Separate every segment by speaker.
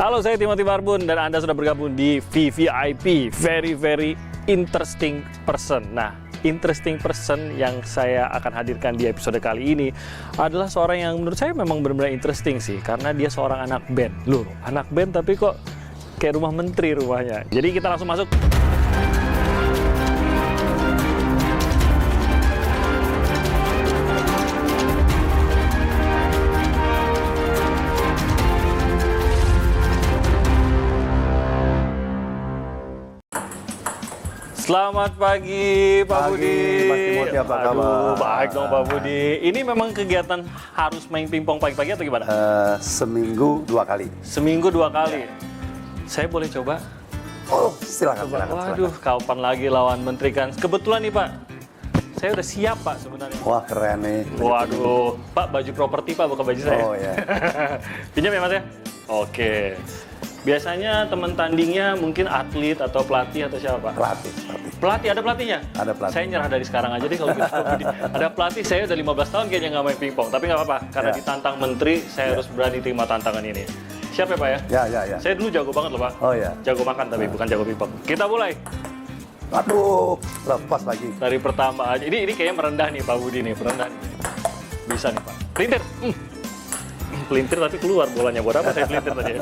Speaker 1: Halo, saya Timothy Barbun dan Anda sudah bergabung di VVIP, Very Interesting Person. Nah, interesting person yang saya akan hadirkan di episode kali ini adalah seorang yang menurut saya memang benar-benar interesting sih, karena dia seorang anak band. Loh, anak band tapi kok kayak rumah menteri rumahnya. Jadi kita langsung masuk. Selamat pagi Pak Budi.
Speaker 2: Mas Timothy, apa kabar?
Speaker 1: Aduh, baik dong Pak Budi. Ini memang kegiatan harus main pingpong pagi-pagi atau gimana?
Speaker 2: Seminggu 2 kali.
Speaker 1: Seminggu 2 kali. Saya boleh coba?
Speaker 2: Oh, silakan.
Speaker 1: Waduh, kapan lagi lawan menteri kan? Kebetulan nih Pak, saya udah siap Pak sebenarnya.
Speaker 2: Wah, keren nih.
Speaker 1: Waduh, Pak, baju properti Pak, bukan baju saya.
Speaker 2: Oh ya.
Speaker 1: Pinjam ya Mas ya? Oke. Biasanya teman tandingnya mungkin atlet atau pelatih atau siapa Pak?
Speaker 2: Pelatih.
Speaker 1: Pelatih, ada pelatihnya?
Speaker 2: Ada pelatih.
Speaker 1: Saya nyerah dari sekarang aja deh kalau gitu. Ada pelatih, saya udah 15 tahun kayaknya nggak main pingpong. Tapi nggak apa-apa, karena
Speaker 2: Ya.
Speaker 1: ditantang menteri, saya harus berani terima tantangan ini. Siap ya Pak ya?
Speaker 2: Ya.
Speaker 1: Saya dulu jago banget loh Pak.
Speaker 2: Oh ya.
Speaker 1: Jago makan tapi bukan jago pingpong. Kita mulai.
Speaker 2: Aduh, lepas lagi.
Speaker 1: Dari pertama aja. Ini kayaknya merendah nih Pak Budi nih, merendah nih. Bisa nih Pak. Pelintir. Pelintir tapi keluar bolanya. Buat apa saya pelintir tadi?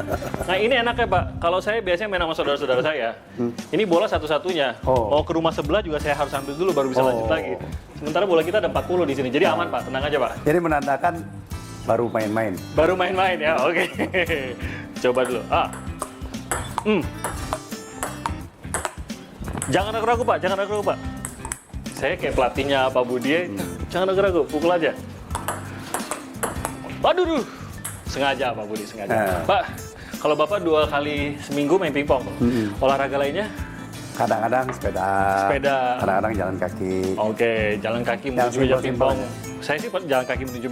Speaker 1: Nah ini enaknya Pak, kalau saya biasanya main sama saudara-saudara saya, ini bola satu-satunya.
Speaker 2: Oh.
Speaker 1: Mau ke rumah sebelah juga saya harus ambil dulu baru bisa lanjut lagi. Sementara bola kita ada 40 di sini, jadi aman Pak, tenang aja Pak.
Speaker 2: Jadi menandakan baru main-main.
Speaker 1: Baru main-main ya, oke. Coba dulu. Jangan ragu-ragu Pak, jangan ragu-ragu Pak. Saya kayak pelatihnya Pak Budi, jangan ragu-ragu, pukul aja. Waduh, sengaja Pak Budi, sengaja. Pak, kalau Bapak 2 kali seminggu main pingpong, olahraga lainnya?
Speaker 2: Kadang-kadang sepeda. Kadang-kadang jalan kaki.
Speaker 1: Oke, jalan kaki
Speaker 2: Yang
Speaker 1: menuju meja
Speaker 2: simpel-simpel
Speaker 1: pingpong. Saya sih Pak, jalan kaki menuju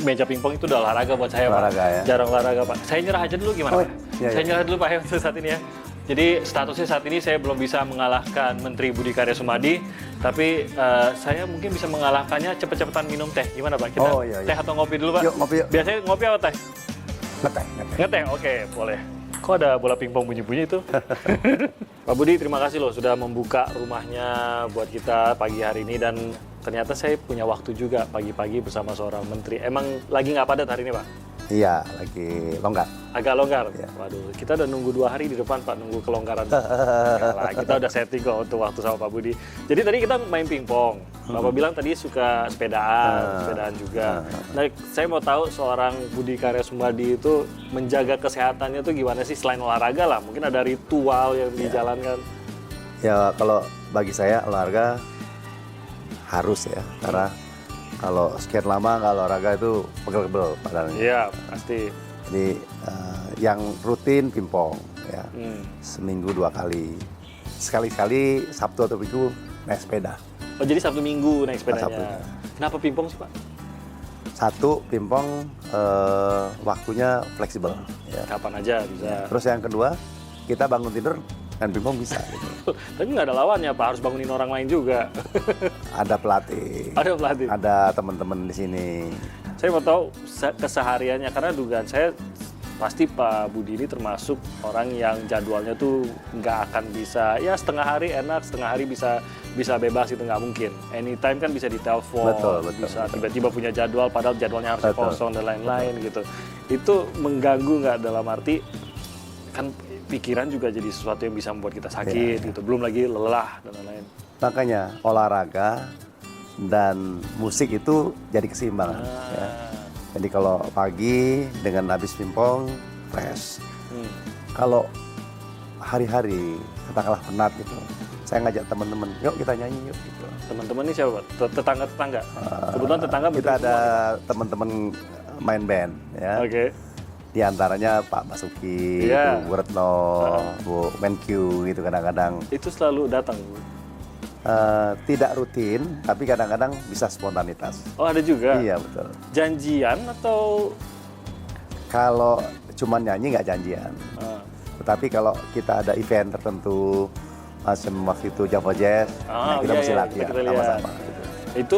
Speaker 1: meja pingpong itu udah olahraga buat saya
Speaker 2: Olahraga,
Speaker 1: Pak.
Speaker 2: ya.
Speaker 1: Jarang olahraga Pak. Saya nyerah aja dulu gimana
Speaker 2: Oh,
Speaker 1: Pak?
Speaker 2: iya.
Speaker 1: Saya nyerah dulu Pak ya untuk saat ini ya. Jadi statusnya saat ini saya belum bisa mengalahkan Menteri Budi Karya Sumadi, tapi saya mungkin bisa mengalahkannya cepet-cepetan minum teh. Gimana Pak? Kita
Speaker 2: Iya.
Speaker 1: teh atau ngopi dulu Pak?
Speaker 2: Yuk, ngopi yuk.
Speaker 1: Biasanya ngopi apa teh?
Speaker 2: Ngeteh.
Speaker 1: Ngeteh, oke, boleh. Kok ada bola pingpong bunyi-bunyi itu? Pak Budi, terima kasih loh sudah membuka rumahnya buat kita pagi hari ini, dan ternyata saya punya waktu juga pagi-pagi bersama seorang menteri. Emang lagi nggak padat hari ini Pak?
Speaker 2: Iya, lagi longgar.
Speaker 1: Agak longgar?
Speaker 2: Iya.
Speaker 1: Waduh, kita udah nunggu 2 hari di depan Pak, nunggu kelonggaran. Nah, kita udah setting kok untuk waktu sama Pak Budi. Jadi tadi kita main pingpong. Bapak bilang tadi suka sepedaan juga. Nah, saya mau tahu seorang Budi Karya Sumadi itu menjaga kesehatannya tuh gimana sih selain olahraga lah? Mungkin ada ritual yang dijalankan.
Speaker 2: Ya, kalau bagi saya olahraga harus ya, karena kalau sekian lama nggak olahraga itu pegel-pegel badannya.
Speaker 1: Iya, pasti.
Speaker 2: Jadi yang rutin pingpong ya, seminggu 2 kali. Sekali-kali Sabtu atau Minggu naik sepeda.
Speaker 1: Oh, jadi Sabtu Minggu naik sepedanya.
Speaker 2: Sabtunya.
Speaker 1: Kenapa pingpong sih Pak?
Speaker 2: Satu, pingpong waktunya fleksibel. Ya.
Speaker 1: Kapan aja bisa.
Speaker 2: Terus yang kedua, kita bangun tidur dan pingpong bisa. Gitu.
Speaker 1: Tapi nggak ada lawannya Pak, harus bangunin orang lain juga.
Speaker 2: Ada pelatih,
Speaker 1: Ada pelatih.
Speaker 2: ada teman-teman di sini.
Speaker 1: Saya mau tahu kesehariannya, karena dugaan saya pasti Pak Budi ini termasuk orang yang jadwalnya tuh nggak akan bisa, ya setengah hari enak, setengah hari bisa bebas, itu nggak mungkin. Anytime kan bisa ditelepon, bisa tiba-tiba punya jadwal padahal jadwalnya harus kosong dan lain-lain gitu. Itu mengganggu nggak, dalam arti kan pikiran juga jadi sesuatu yang bisa membuat kita sakit gitu, belum lagi lelah dan lain-lain.
Speaker 2: Makanya olahraga dan musik itu jadi keseimbangan. Ya. Jadi kalau pagi dengan habis pingpong, fresh. Kalau hari-hari katakanlah penat gitu, saya ngajak teman-teman, yuk kita nyanyi yuk. Gitu.
Speaker 1: Teman-teman ini siapa Pak? Tetangga-tetangga? Kebetulan tetangga
Speaker 2: Kita ada teman-teman main band ya.
Speaker 1: Oke.
Speaker 2: Di antaranya Pak Basuki,
Speaker 1: Iya.
Speaker 2: Bu Retno, Bu Menkyu gitu kadang-kadang.
Speaker 1: Itu selalu datang Bu?
Speaker 2: Tidak rutin, tapi kadang-kadang bisa spontanitas.
Speaker 1: Oh, ada juga?
Speaker 2: Iya, betul.
Speaker 1: Janjian atau?
Speaker 2: Kalau cuma nyanyi nggak janjian. Tetapi kalau kita ada event tertentu, macam waktu itu Java Jazz, nah kita mesti latihan
Speaker 1: kita lihat.
Speaker 2: sama-sama. Gitu.
Speaker 1: Itu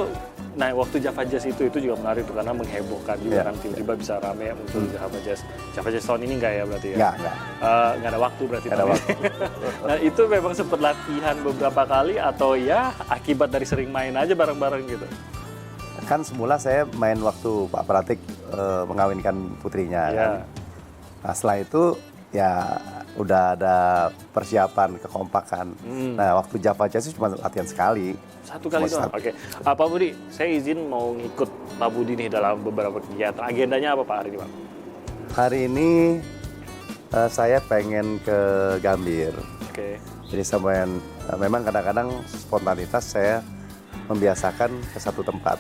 Speaker 1: Nah, waktu Java Jazz itu juga menarik tuh karena menghebohkan juga kan, tiba-tiba bisa rame muncul Java Jazz. Java Jazz tahun ini nggak ya berarti ya?
Speaker 2: Nggak.
Speaker 1: Nggak ada waktu berarti.
Speaker 2: Nggak ada waktu.
Speaker 1: Nah, itu memang sempat latihan beberapa kali atau ya akibat dari sering main aja bareng-bareng gitu?
Speaker 2: Kan semula saya main waktu Pak Pratik mengawinkan putrinya
Speaker 1: Ya.
Speaker 2: kan. Nah setelah itu ya udah ada persiapan, kekompakan. Nah waktu Java Jazz itu cuma latihan sekali.
Speaker 1: Satu kali doang? Oke. Pak Budi, saya izin mau ngikut Pak Budi nih dalam beberapa kegiatan. Agendanya apa Pak hari ini Pak?
Speaker 2: Hari ini saya pengen ke Gambir.
Speaker 1: Oke.
Speaker 2: Jadi memang kadang-kadang spontanitas saya membiasakan ke satu tempat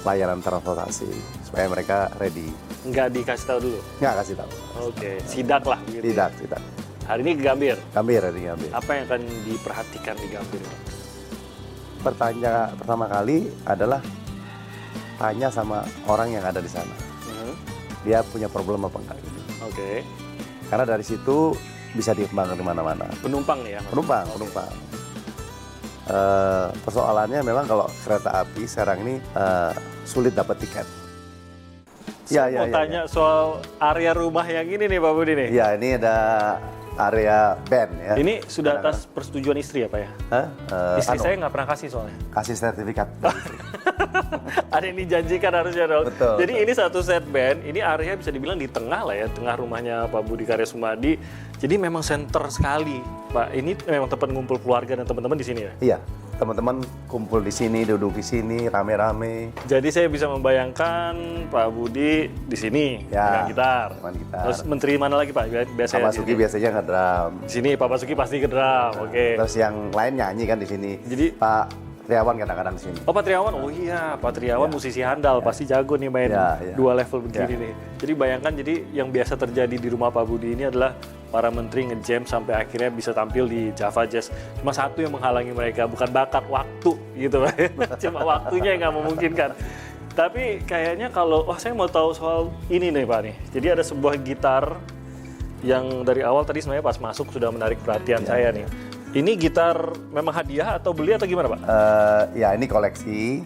Speaker 2: layanan transportasi supaya mereka ready.
Speaker 1: Nggak dikasih tahu dulu?
Speaker 2: Nggak kasih tahu.
Speaker 1: Oke, sidak lah gitu.
Speaker 2: Tidak.
Speaker 1: Hari ini ke Gambir?
Speaker 2: Gambir hari ini Gambir.
Speaker 1: Apa yang akan diperhatikan di Gambir?
Speaker 2: Pertama kali adalah tanya sama orang yang ada di sana. Dia punya problem apa enggak gitu.
Speaker 1: Oke.
Speaker 2: Karena dari situ bisa dikembangkan di mana-mana.
Speaker 1: Penumpang nih ya?
Speaker 2: Penumpang. Persoalannya memang kalau kereta api sekarang ini sulit dapat tiket.
Speaker 1: Saya mau tanya soal area rumah yang ini nih Pak Budi nih.
Speaker 2: Iya, ini ada area band ya.
Speaker 1: Ini sudah atas persetujuan istri ya Pak ya? Istri saya nggak pernah kasih soalnya.
Speaker 2: Kasih sertifikat.
Speaker 1: Ada yang dijanjikan harusnya dong.
Speaker 2: Betul.
Speaker 1: Jadi ini satu set band, ini area bisa dibilang di tengah lah ya, tengah rumahnya Pak Budi Karya Sumadi. Jadi memang center sekali Pak. Ini memang tempat ngumpul keluarga dan teman-teman di sini ya?
Speaker 2: Iya, teman-teman kumpul di sini, duduk di sini, rame-rame.
Speaker 1: Jadi saya bisa membayangkan Pak Budi di sini
Speaker 2: Ya,
Speaker 1: dengan gitar.
Speaker 2: dengan gitar.
Speaker 1: Terus menteri mana lagi Pak? Biasanya
Speaker 2: Pak Basuki biasanya ngedrum.
Speaker 1: di sini Pak Basuki pasti ke drum. Oke.
Speaker 2: Terus yang lain nyanyi kan di sini.
Speaker 1: Jadi
Speaker 2: Pak Triawan kadang-kadang di sini.
Speaker 1: Oh Pak Triawan, oh iya Pak Triawan musisi handal, pasti jago nih main
Speaker 2: Ya.
Speaker 1: dua level begini nih. Jadi bayangkan jadi yang biasa terjadi di rumah Pak Budi ini adalah para menteri nge-jam sampai akhirnya bisa tampil di Java Jazz. Cuma satu yang menghalangi mereka, bukan bakat, waktu gitu. Cuma waktunya yang nggak memungkinkan. Tapi kayaknya kalau, saya mau tahu soal ini nih Pak nih. Jadi ada sebuah gitar yang dari awal tadi sebenarnya pas masuk sudah menarik perhatian saya nih. Ini gitar memang hadiah atau beli atau gimana Pak?
Speaker 2: Ya ini koleksi.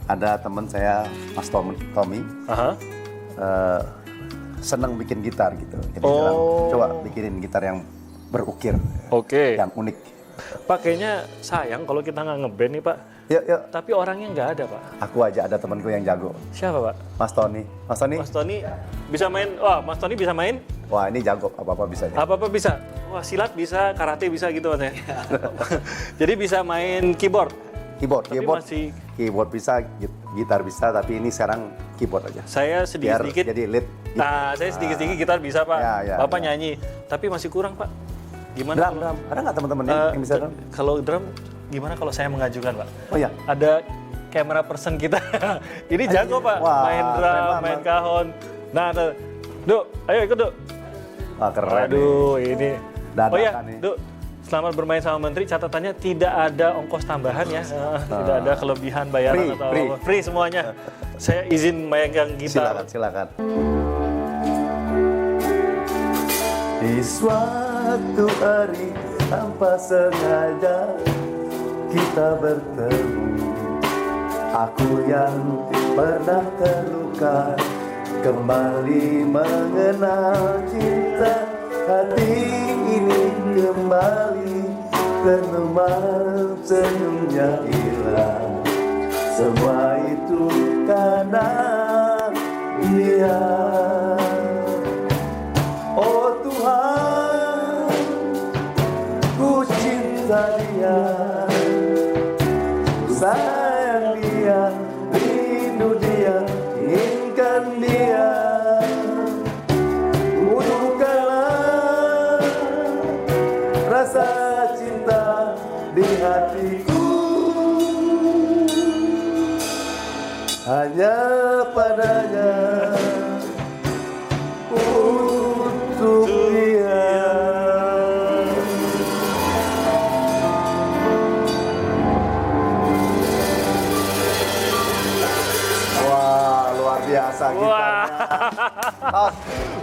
Speaker 2: Ada teman saya, Mas Tommy. Senang bikin gitar gitu. Jadi bilang, coba bikinin gitar yang berukir, yang unik.
Speaker 1: Pak, kayaknya sayang kalau kita nggak ngeband nih Pak.
Speaker 2: Yuk.
Speaker 1: Tapi orangnya nggak ada Pak.
Speaker 2: Aku aja ada temanku yang jago.
Speaker 1: Siapa Pak?
Speaker 2: Mas Tony. Mas Tony?
Speaker 1: Mas Tony bisa main. Wah, Mas Tony bisa main?
Speaker 2: Wah ini jago, apa-apa bisa.
Speaker 1: Apa-apa bisa. Wah, silat bisa, karate bisa gitu Mas ya. Jadi bisa main keyboard.
Speaker 2: Keyboard bisa, gitar bisa, tapi ini sekarang keyboard aja.
Speaker 1: Saya sedikit-sedikit.
Speaker 2: Jadi lead.
Speaker 1: Nah, saya sedikit-sedikit gitar bisa Pak.
Speaker 2: Ya,
Speaker 1: Bapak nyanyi, tapi masih kurang Pak. Gimana?
Speaker 2: Drum. Ada nggak teman-teman yang bisa drum?
Speaker 1: Kalau drum, gimana kalau saya mengajukan Pak?
Speaker 2: Oh ya.
Speaker 1: Ada camera person kita. Ini jago Pak, main drum, main kahon. Nah, Duk, ayo ikut Duk.
Speaker 2: Wah keren.
Speaker 1: Aduh, ini. Oh ya,
Speaker 2: nih.
Speaker 1: Duk, selamat bermain sama Menteri. Catatannya tidak ada ongkos tambahan ya, tidak ada kelebihan bayaran atau apa. Free semuanya. Saya izin megang gitar.
Speaker 2: Silakan. Di suatu hari tanpa sengaja kita bertemu. Aku yang pernah terluka kembali mengenal cinta. Hati ini kembali ternumah, senyumnya hilang. Semua itu karena dia. Oh Tuhan, ku cinta dia, ku sayang dia, rindu dia, inginkan dia. Butuhkanlah rasa cinta di hatiku, hanya padanya untuk dia. Wah, luar biasa gitarnya.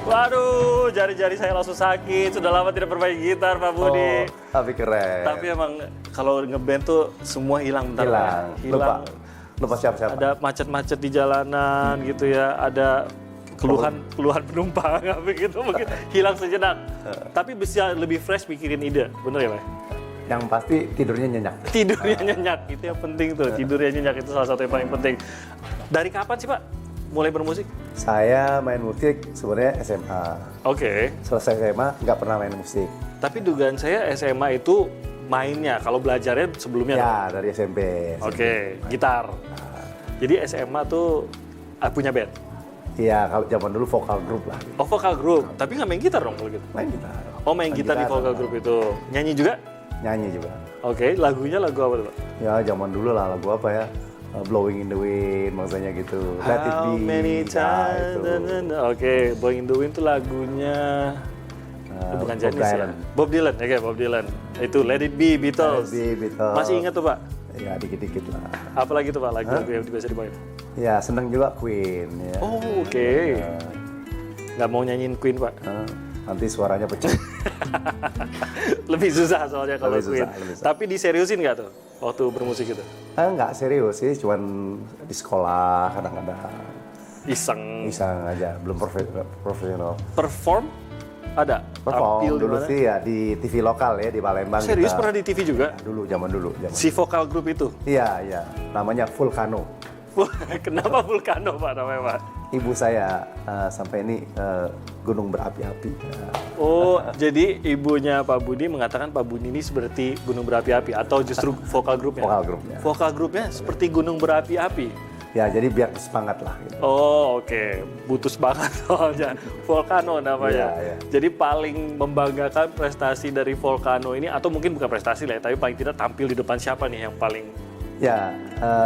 Speaker 1: Waduh, jari-jari saya langsung sakit. Sudah lama tidak bermain gitar, Pak Budi.
Speaker 2: Tapi keren.
Speaker 1: Tapi emang kalau ngeband tuh semua hilang bentar.
Speaker 2: Hilang. Lupa. Lupa siapa-siapa.
Speaker 1: Ada macet-macet di jalanan gitu ya, ada keluhan penumpang, begitu mungkin hilang sejenak. Tapi bisa lebih fresh mikirin ide, bener ya Pak?
Speaker 2: Yang pasti tidurnya nyenyak.
Speaker 1: Tidurnya nyenyak, itu yang penting tuh. Tidurnya nyenyak itu salah satu yang paling penting. Dari kapan sih Pak mulai bermusik?
Speaker 2: Saya main musik sebenarnya SMA.
Speaker 1: Oke.
Speaker 2: Selesai SMA nggak pernah main musik.
Speaker 1: Tapi dugaan saya SMA itu mainnya, kalau belajarnya sebelumnya.
Speaker 2: Ya, dari SMP.
Speaker 1: Oke, gitar. Jadi SMA tuh punya band?
Speaker 2: Iya, kalau zaman dulu vokal grup lah.
Speaker 1: Oh, vokal grup. Tapi nggak main gitar dong kalau gitu?
Speaker 2: Main gitar.
Speaker 1: Oh, main gitar di vokal grup itu. Nyanyi juga?
Speaker 2: Nyanyi juga.
Speaker 1: Oke, lagunya lagu apa tuh Pak?
Speaker 2: Ya, zaman dulu lah lagu apa ya? Blowing in the Wind, maksudnya gitu. Let It
Speaker 1: How
Speaker 2: Be.
Speaker 1: many
Speaker 2: Nah,
Speaker 1: times?
Speaker 2: itu.
Speaker 1: Oke, Blowing in the Wind itu lagunya bukan
Speaker 2: Bob
Speaker 1: Janis ya?
Speaker 2: Dylan.
Speaker 1: Bob Dylan, oke Bob Dylan. Itu Let It Be, Beatles.
Speaker 2: Let It Be, Beatles.
Speaker 1: Masih ingat tuh Pak?
Speaker 2: Ya, dikit-dikit lah.
Speaker 1: Apalagi tuh Pak lagu-lagu yang biasa dibawain?
Speaker 2: Ya, seneng juga Queen. Ya.
Speaker 1: Oh, oke. Nggak mau nyanyiin Queen Pak?
Speaker 2: Nanti suaranya pecah.
Speaker 1: Lebih susah soalnya kalau
Speaker 2: Lebih susah,
Speaker 1: Queen.
Speaker 2: lebih susah.
Speaker 1: Tapi diseriusin nggak tuh waktu bermusik itu?
Speaker 2: Nggak serius sih, cuman di sekolah kadang-kadang.
Speaker 1: Iseng.
Speaker 2: Iseng aja, belum profesional.
Speaker 1: Perform? Ada?
Speaker 2: Perform
Speaker 1: Tampil
Speaker 2: dulu
Speaker 1: di mana?
Speaker 2: sih ya di TV lokal ya di Palembang.
Speaker 1: Serius
Speaker 2: kita.
Speaker 1: pernah di TV juga?
Speaker 2: Dulu, zaman dulu.
Speaker 1: Si vokal grup itu?
Speaker 2: Iya, iya. Namanya Vulcano.
Speaker 1: Kenapa Vulcano Pak namanya Pak?
Speaker 2: Ibu saya sampai ini gunung berapi-api.
Speaker 1: Oh, jadi ibunya Pak Budi mengatakan Pak Budi ini seperti gunung berapi-api atau justru vokal grupnya?
Speaker 2: Vokal grupnya.
Speaker 1: Vokal grupnya seperti gunung berapi-api?
Speaker 2: Ya, jadi biar semangat lah. Gitu.
Speaker 1: Oh, oke. Butuh semangat soalnya. Volcano namanya.
Speaker 2: Iya, iya.
Speaker 1: Jadi paling membanggakan prestasi dari Volcano ini, atau mungkin bukan prestasi lah ya, tapi paling tidak tampil di depan siapa nih yang paling...
Speaker 2: Ya,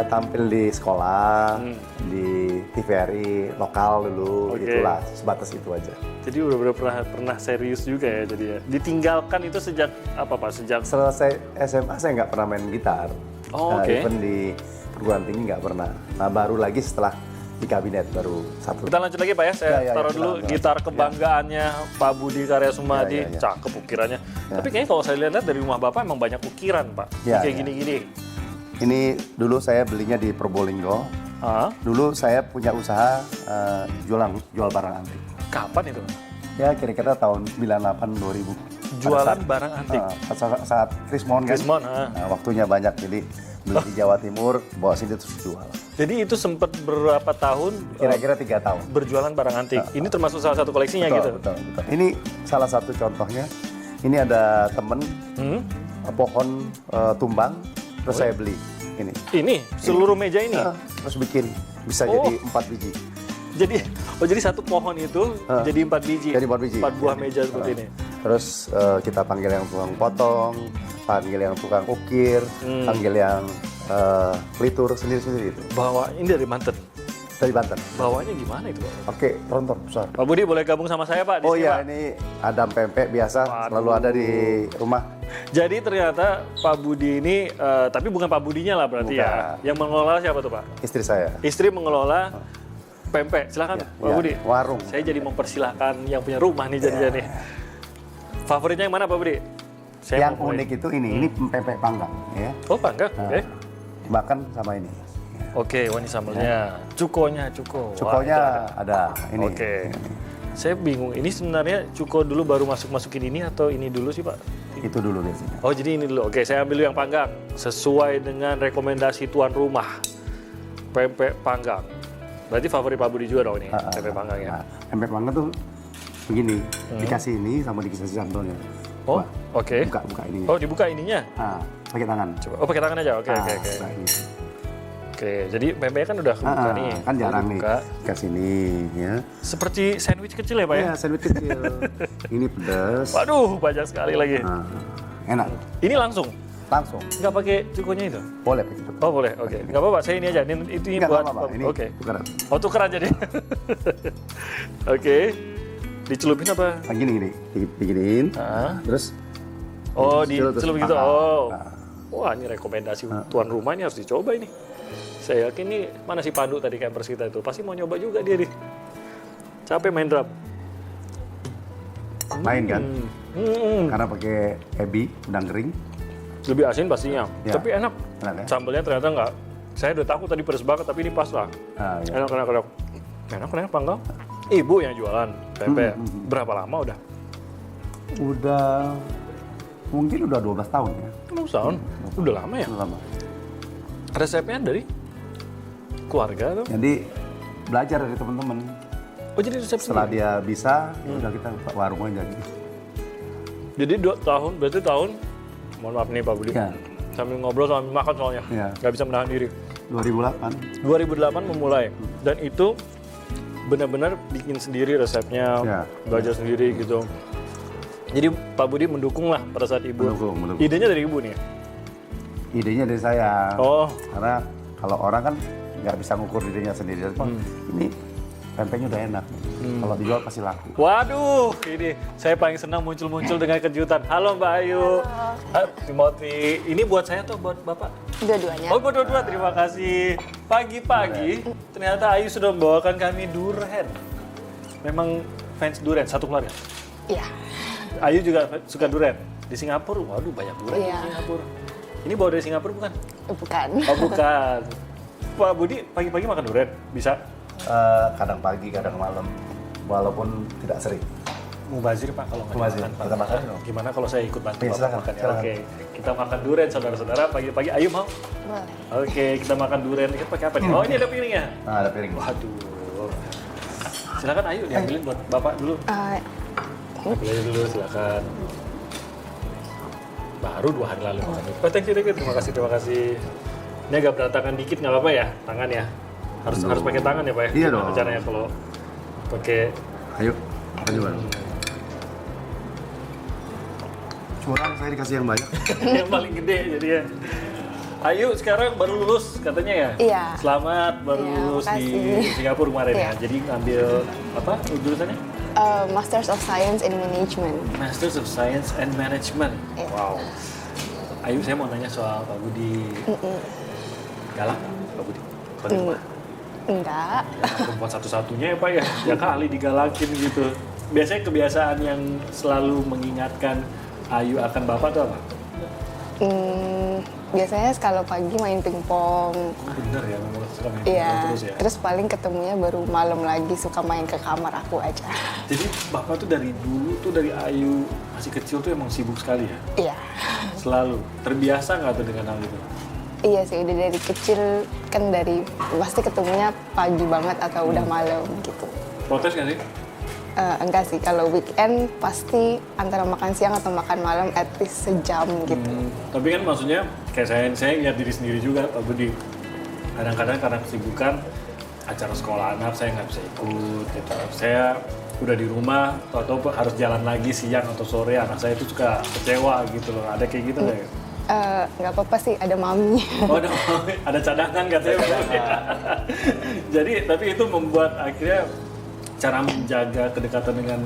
Speaker 2: tampil di sekolah, di TVRI lokal dulu,
Speaker 1: Oke.
Speaker 2: itulah sebatas itu aja.
Speaker 1: Jadi udah pernah serius juga ya jadi ya. Ditinggalkan itu sejak apa Pak? Sejak...
Speaker 2: Selesai SMA saya nggak pernah main gitar.
Speaker 1: Oh, oke.
Speaker 2: Even di perguruan tinggi nggak pernah. Nah, baru lagi setelah di kabinet baru satu.
Speaker 1: Kita lanjut lagi Pak ya, saya
Speaker 2: Ya,
Speaker 1: taruh dulu
Speaker 2: silakan.
Speaker 1: gitar kebanggaannya Pak Budi Karya Sumadi,
Speaker 2: Ya.
Speaker 1: cakep ukirannya. Tapi kayaknya kalau saya lihat dari rumah Bapak emang banyak ukiran Pak,
Speaker 2: Ya,
Speaker 1: kayak
Speaker 2: ya.
Speaker 1: gini-gini.
Speaker 2: Ini dulu saya belinya di Probolinggo.
Speaker 1: Ah,
Speaker 2: Dulu saya punya usaha jual barang antik.
Speaker 1: kapan itu?
Speaker 2: Ya kira-kira tahun 98-2000.
Speaker 1: Jualan barang antik?
Speaker 2: Saat Krismon kan.
Speaker 1: Krismon,
Speaker 2: Nah, waktunya banyak, jadi beli di Jawa Timur, bawa sini terus jual.
Speaker 1: Jadi itu sempat berapa tahun
Speaker 2: Kira-kira 3 tahun.
Speaker 1: berjualan barang antik? Ini termasuk salah satu koleksinya
Speaker 2: Betul,
Speaker 1: gitu?
Speaker 2: betul, betul. Ini salah satu contohnya. Ini ada temen pohon tumbang, terus saya beli ini.
Speaker 1: Ini seluruh meja ini?
Speaker 2: Terus bikin, bisa jadi 4 biji.
Speaker 1: Jadi satu pohon itu jadi 4 biji?
Speaker 2: Jadi 4 biji.
Speaker 1: 4 buah meja seperti ini?
Speaker 2: Terus kita panggil yang tukang potong, panggil yang tukang ukir, panggil yang pelitur sendiri-sendiri itu.
Speaker 1: Bawa ini dari Banten?
Speaker 2: Dari Banten.
Speaker 1: Bawanya gimana itu Pak?
Speaker 2: Oke, tronton besar.
Speaker 1: Pak Budi boleh gabung sama saya Pak di
Speaker 2: Oh
Speaker 1: sini
Speaker 2: iya,
Speaker 1: Pak?
Speaker 2: ini Adam pempek biasa, selalu ada di rumah.
Speaker 1: Jadi ternyata Pak Budi ini, tapi bukan Pak Budinya lah berarti ya.
Speaker 2: Bukan.
Speaker 1: Yang mengelola siapa tuh Pak?
Speaker 2: Istri saya.
Speaker 1: Istri mengelola pempek. Silakan Pak
Speaker 2: Ya,
Speaker 1: Budi.
Speaker 2: warung.
Speaker 1: Saya jadi mempersilahkan yang punya rumah nih jadinya nih. Favoritnya yang mana Pak Budi? Saya
Speaker 2: Yang
Speaker 1: mau mulai.
Speaker 2: unik itu ini pempek panggang, ya.
Speaker 1: Oh panggang, oke.
Speaker 2: Dimakan sama ini.
Speaker 1: Oke, wah ini sambelnya. Cukonya, cuko. Wah,
Speaker 2: Cukonya
Speaker 1: itu
Speaker 2: ada ini.
Speaker 1: Oke. Saya bingung, ini sebenarnya cuko dulu baru masukin ini atau ini dulu sih Pak?
Speaker 2: Itu dulu biasanya.
Speaker 1: Oh jadi ini dulu, oke saya ambil dulu yang panggang. Sesuai dengan rekomendasi tuan rumah. Pempek panggang. Berarti favorit Pak Budi juga dong ini, pempek panggang ya?
Speaker 2: Nah, pempek panggang tuh begini, dikasih ini sama dikasih sambelnya.
Speaker 1: Oh, oke.
Speaker 2: Buka ini.
Speaker 1: Oh dibuka ininya?
Speaker 2: Nah, pakai tangan.
Speaker 1: Coba, oh pakai tangan aja, oke.
Speaker 2: Buka ini.
Speaker 1: Oke, jadi pempeknya kan udah kebuka nih.
Speaker 2: Kan jarang nih.
Speaker 1: Dibuka.
Speaker 2: Kasih ini, ya.
Speaker 1: Seperti sandwich kecil ya Pak ya?
Speaker 2: Ya, sandwich kecil. Ini pedas.
Speaker 1: Waduh, banyak sekali lagi.
Speaker 2: Nah, enak.
Speaker 1: Ini langsung?
Speaker 2: Langsung.
Speaker 1: Nggak pakai cukonya itu?
Speaker 2: Boleh begitu.
Speaker 1: Oh boleh, oke. Nggak apa-apa, saya ini aja. Ini
Speaker 2: Nggak
Speaker 1: buat...
Speaker 2: apa-apa, ini
Speaker 1: Oke.
Speaker 2: tukeran.
Speaker 1: Oh tuker aja deh. Oke. Dicelupin apa?
Speaker 2: Nah, gini, diginiin.
Speaker 1: Ah.
Speaker 2: Terus
Speaker 1: Oh,
Speaker 2: Kecil, terus
Speaker 1: dicelup gitu.
Speaker 2: makan.
Speaker 1: Oh.
Speaker 2: Nah.
Speaker 1: Wah, ini rekomendasi tuan rumah ini harus dicoba ini. Saya yakin nih, mana si Pandu tadi campers kita itu. Pasti mau nyoba juga dia nih. Capek main drum.
Speaker 2: main kan.
Speaker 1: Hmm.
Speaker 2: Karena pakai ebi, udang kering.
Speaker 1: Lebih asin pastinya.
Speaker 2: Ya.
Speaker 1: Tapi enak.
Speaker 2: Enak ya?
Speaker 1: Sambelnya ternyata nggak Saya udah takut tadi pedes banget, tapi ini pas lah.
Speaker 2: Iya.
Speaker 1: Enak panggang. Ibu yang jualan pempek. Berapa lama udah?
Speaker 2: Udah mungkin udah 12 tahun ya.
Speaker 1: 12 tahun? Udah lama ya?
Speaker 2: Udah lama.
Speaker 1: Resepnya dari keluarga tuh?
Speaker 2: Jadi belajar dari teman-teman.
Speaker 1: Oh jadi resep
Speaker 2: Setelah
Speaker 1: sendiri?
Speaker 2: dia bisa, ya udah kita buka warung aja gitu.
Speaker 1: Jadi 2 tahun, berarti tahun, mohon maaf nih Pak Budi,
Speaker 2: Ya.
Speaker 1: sambil ngobrol sambil makan soalnya,
Speaker 2: Ya.
Speaker 1: nggak bisa menahan diri.
Speaker 2: 2008.
Speaker 1: 2008 memulai, dan itu benar-benar bikin sendiri resepnya,
Speaker 2: Ya.
Speaker 1: belajar sendiri gitu. Jadi Pak Budi mendukung lah pada saat ibu.
Speaker 2: Mendukung.
Speaker 1: Idenya dari ibu nih?
Speaker 2: Idenya dari saya.
Speaker 1: Oh,
Speaker 2: Karena kalau orang kan nggak bisa ngukur dirinya sendiri. Ini pempeknya udah enak. Kalau dijual pasti laku.
Speaker 1: waduh, ini saya paling senang muncul-muncul dengan kejutan. Halo Mbak Ayu. Timothy, ini buat saya atau buat Bapak?
Speaker 3: Dua-duanya.
Speaker 1: Oh, buat dua-dua, terima kasih. Pagi-pagi, ternyata Ayu sudah membawakan kami durian. Memang fans durian, satu keluarga.
Speaker 3: Iya.
Speaker 1: Ayu juga suka durian. Di Singapura, waduh banyak durian
Speaker 3: Iya.
Speaker 1: di Singapura. Ini bawa dari Singapura bukan?
Speaker 3: Bukan.
Speaker 1: Oh bukan. Pak Budi pagi-pagi makan durian? Bisa?
Speaker 2: Kadang pagi, kadang malam. Walaupun tidak sering.
Speaker 1: Mubazir Pak kalau nggak
Speaker 2: Mubazir,
Speaker 1: makan, Pak.
Speaker 2: kita makan dong.
Speaker 1: Gimana kalau saya ikut bantu
Speaker 2: Iya,
Speaker 1: Bapak
Speaker 2: silakan,
Speaker 1: makan ya?
Speaker 2: silakan.
Speaker 1: Oke, kita makan durian saudara-saudara pagi-pagi. Ayu mau?
Speaker 3: Boleh.
Speaker 1: Oke, kita makan durian. Ini pakai apa nih? Oh ini ada piringnya.
Speaker 2: Nah, ada piring.
Speaker 1: Waduh. Silakan Ayu diambilin buat Bapak dulu. Ambil aja dulu silakan. Baru 2 hari lalu makan. Oh, thank you. Terima kasih. Ini agak berantakan dikit nggak apa-apa ya tangan ya. Harus pakai tangan ya Pak ya.
Speaker 2: Iya
Speaker 1: Gimana
Speaker 2: dong.
Speaker 1: caranya kalau pakai
Speaker 2: Ayo, lanjut. Curang saya dikasih yang banyak.
Speaker 1: yang paling gede jadi ya. Ayu sekarang baru lulus katanya ya?
Speaker 3: Iya.
Speaker 1: Selamat baru
Speaker 3: Iya,
Speaker 1: lulus di
Speaker 3: makasih.
Speaker 1: Singapura kemarin ya.
Speaker 3: Iya.
Speaker 1: Jadi ngambil apa jurusannya?
Speaker 3: Masters of Science in Management.
Speaker 1: Masters of Science and Management.
Speaker 3: Iya.
Speaker 1: Wow. Ayu saya mau nanya soal Pak Budi. Galak nggak, Pak Budi? Kalau di rumah?
Speaker 3: Enggak.
Speaker 1: Ya, perempuan satu-satunya ya Pak ya. Ya kali digalakin gitu. Biasanya kebiasaan yang selalu mengingatkan Ayu akan Bapak tuh apa?
Speaker 3: Biasanya kalau pagi main pingpong.
Speaker 1: Bener ya, memang suka main
Speaker 3: Iya.
Speaker 1: pingpong terus ya.
Speaker 3: Terus paling ketemunya baru malam lagi suka main ke kamar aku aja.
Speaker 1: Jadi Bapak tuh dari dulu tuh dari Ayu masih kecil tuh emang sibuk sekali ya?
Speaker 3: Iya.
Speaker 1: Selalu. Terbiasa nggak tuh dengan hal itu?
Speaker 3: Iya sih, udah dari kecil kan pasti ketemunya pagi banget atau udah malam gitu.
Speaker 1: Protes nggak sih?
Speaker 3: Enggak sih, kalau weekend pasti antara makan siang atau makan malam at least sejam gitu.
Speaker 1: Tapi kan maksudnya kayak saya lihat diri sendiri juga Pak Budi. Kadang-kadang karena kesibukan acara sekolah anak saya nggak bisa ikut gitu. Saya udah di rumah atau harus jalan lagi siang atau sore, anak saya itu suka kecewa gitu loh. Ada kayak gitu nggak ya?
Speaker 3: Nggak apa-apa sih, ada mami.
Speaker 1: Oh, ada cadangan katanya. Jadi tapi itu membuat akhirnya cara menjaga kedekatan dengan